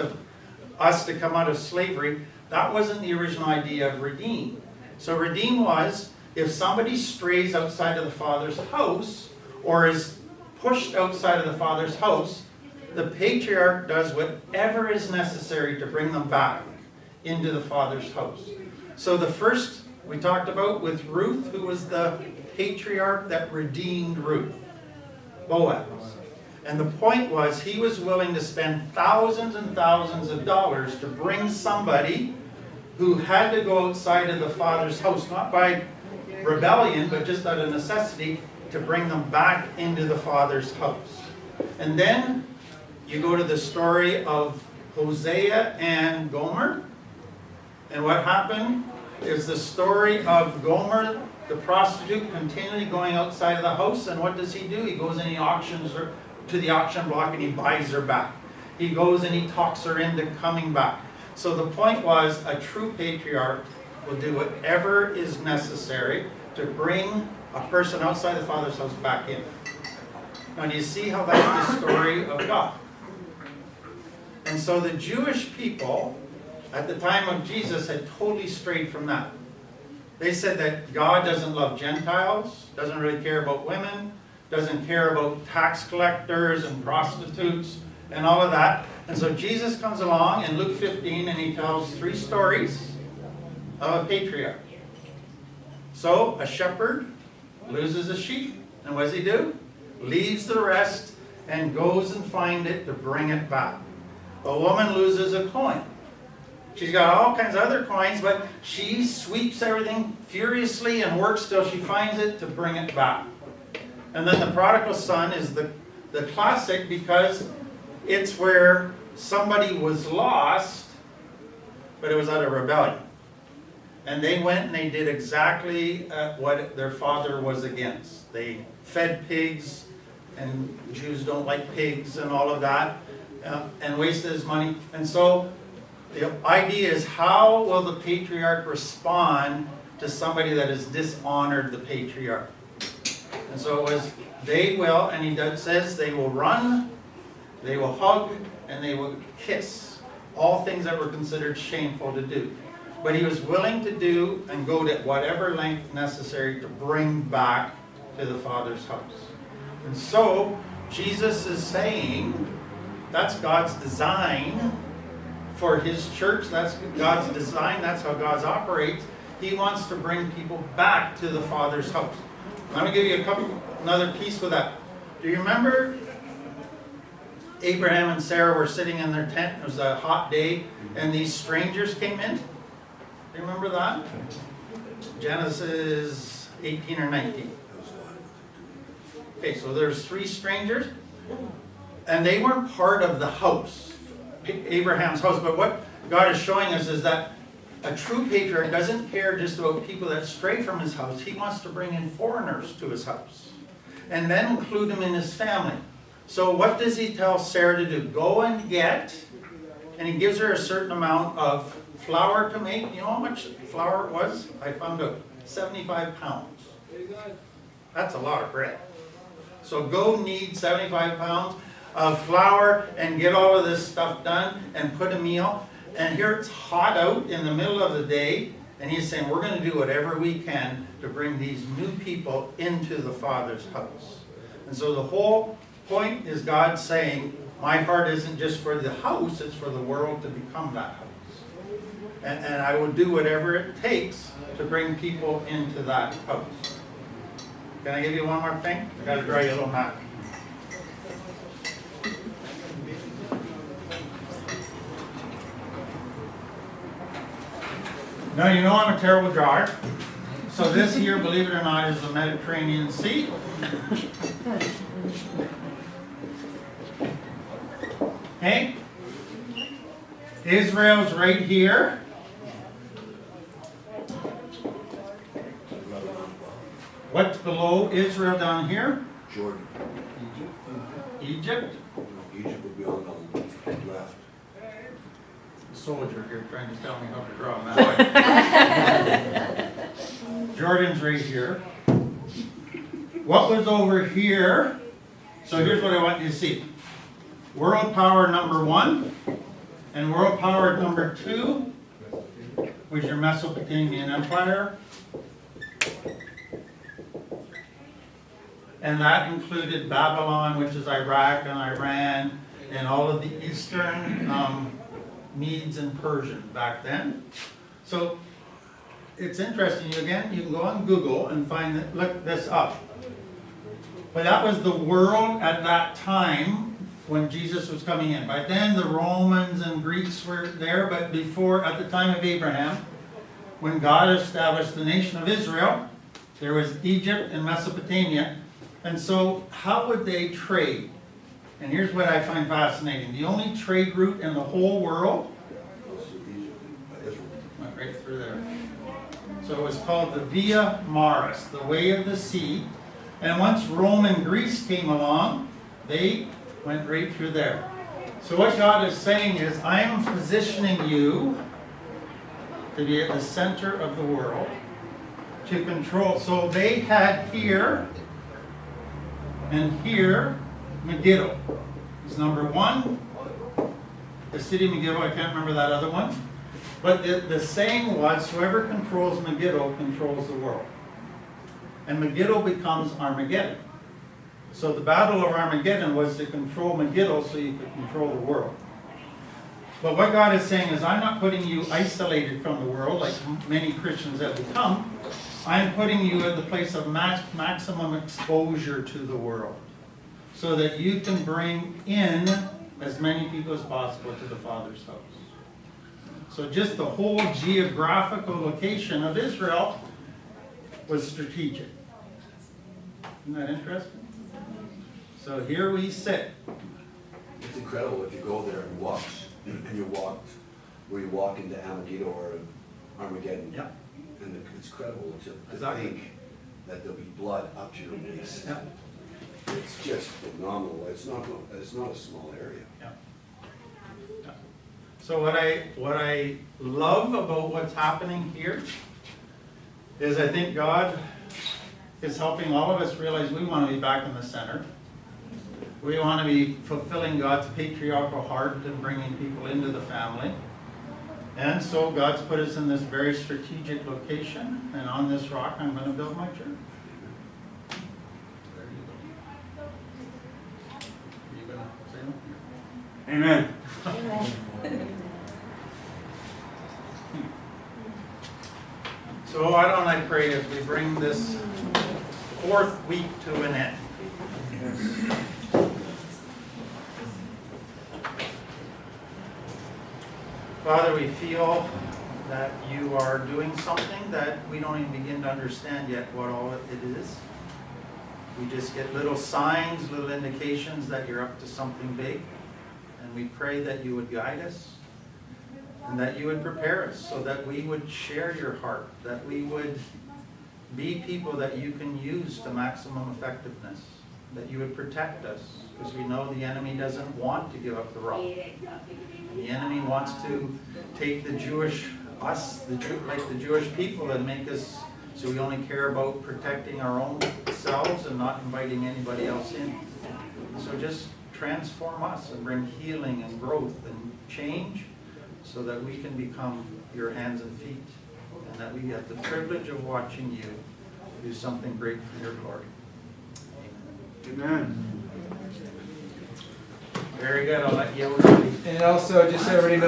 us to come out of slavery. That wasn't the original idea of redeem. So redeem was, if somebody strays outside of the father's house, or is pushed outside of the father's house, the patriarch does whatever is necessary to bring them back into the father's house. So the first we talked about with Ruth, who was the patriarch that redeemed Ruth, Boaz. And the point was, he was willing to spend thousands and thousands of dollars to bring somebody who had to go outside of the father's house, not by rebellion, but just out of necessity, to bring them back into the father's house. And then you go to the story of Hosea and Gomer. And what happened is the story of Gomer, the prostitute, continually going outside of the house. And what does he do? He goes and he auctions her to the auction block and he buys her back. He goes and he talks her into coming back. So the point was, a true patriarch will do whatever is necessary to bring a person outside the father's house back in. Now do you see how that's the story of God? And so the Jewish people at the time of Jesus had totally strayed from that. They said that God doesn't love Gentiles, doesn't really care about women, doesn't care about tax collectors and prostitutes and all of that. And so Jesus comes along in Luke 15 and he tells 3 stories of a patriarch. So a shepherd loses a sheep, and what does he do? Leaves the rest and goes and finds it to bring it back. A woman loses a coin. She's got all kinds of other coins, but she sweeps everything furiously and works till she finds it to bring it back. And then the prodigal son is the classic, because it's where somebody was lost, but it was out of rebellion. And they went and they did exactly what their father was against. They fed pigs, and Jews don't like pigs and all of that, and wasted his money. And so the idea is, how will the patriarch respond to somebody that has dishonored the patriarch? And so it was, they will, and he says they will run, they will hug, and they will kiss. All things that were considered shameful to do. But he was willing to do and go to whatever length necessary to bring back to the Father's house. And so Jesus is saying that's God's design for his church. That's God's design. That's how God operates. He wants to bring people back to the Father's house. Let me give you another piece with that. Do you remember Abraham and Sarah were sitting in their tent? It was a hot day, and these strangers came in. Do you remember that? Genesis 18 or 19. Okay, so there's 3 strangers, and they weren't part of the house, Abraham's house. But what God is showing us is that a true patriarch doesn't care just about people that stray from his house. He wants to bring in foreigners to his house, and then include them in his family. So what does he tell Sarah to do? Go and get, and he gives her a certain amount of flour to make. You know how much flour it was? I found out. 75 pounds. That's a lot of bread. So go knead 75 pounds of flour and get all of this stuff done and put a meal. And here it's hot out in the middle of the day, and he's saying we're going to do whatever we can to bring these new people into the Father's house. And so the whole point is God saying, my heart isn't just for the house, it's for the world to become that house. And I will do whatever it takes to bring people into that house. Can I give you one more thing? I got to draw you a little map. Now you know I'm a terrible drawer. So this here, believe it or not, is the Mediterranean Sea. Okay? Israel's right here. What's below Israel down here? Jordan. Egypt. Egypt would be on the left. Soldier here trying to tell me how to draw a map. Jordan's right here. What was over here? So here's what I want you to see. World power number 1 and world power number 2 was your Mesopotamian Empire. And that included Babylon, which is Iraq and Iran, and all of the eastern Medes and Persian back then. So it's interesting. Again, you can go on Google and look this up. But that was the world at that time when Jesus was coming in. By then, the Romans and Greeks were there, but before, at the time of Abraham, when God established the nation of Israel, there was Egypt and Mesopotamia. And so, how would they trade? And here's what I find fascinating. The only trade route in the whole world went right through there. So it was called the Via Maris, the way of the sea. And once Rome and Greece came along, they went right through there. So what God is saying is, I am positioning you to be at the center of the world, to control. So they had here and here Megiddo is number one. The city of Megiddo, I can't remember that other one. But the saying was, whoever controls Megiddo controls the world. And Megiddo becomes Armageddon. So the Battle of Armageddon was to control Megiddo so you could control the world. But what God is saying is, I'm not putting you isolated from the world like many Christians have become. I'm putting you at the place of maximum exposure to the world so that you can bring in as many people as possible to the Father's house. So just the whole geographical location of Israel was strategic. Isn't that interesting? So here we sit. It's incredible if you go there and you walk into Amagito or Armageddon. Yeah. And it's incredible to Exactly. think that there'll be blood up to your waist. Yeah. It's just phenomenal. It's not a small area. Yeah. Yeah. So what I love about what's happening here is I think God is helping all of us realize we want to be back in the center. We want to be fulfilling God's patriarchal heart and bringing people into the family. And so God's put us in this very strategic location, and on this rock I'm going to build my church. There you go. Are you going to say no? Amen. So why don't I pray as we bring this fourth week to an end. Father, we feel that you are doing something that we don't even begin to understand yet what all it is. We just get little signs, little indications that you're up to something big. And we pray that you would guide us and that you would prepare us so that we would share your heart, that we would be people that you can use to maximum effectiveness, that you would protect us, because we know the enemy doesn't want to give up the rock. The enemy wants to take the Jewish, like the Jewish people, and make us so we only care about protecting our own selves and not inviting anybody else in. So just transform us and bring healing and growth and change so that we can become your hands and feet, and that we have the privilege of watching you do something great for your glory. Amen. Very good. I'll let you. And also, just so everybody knows,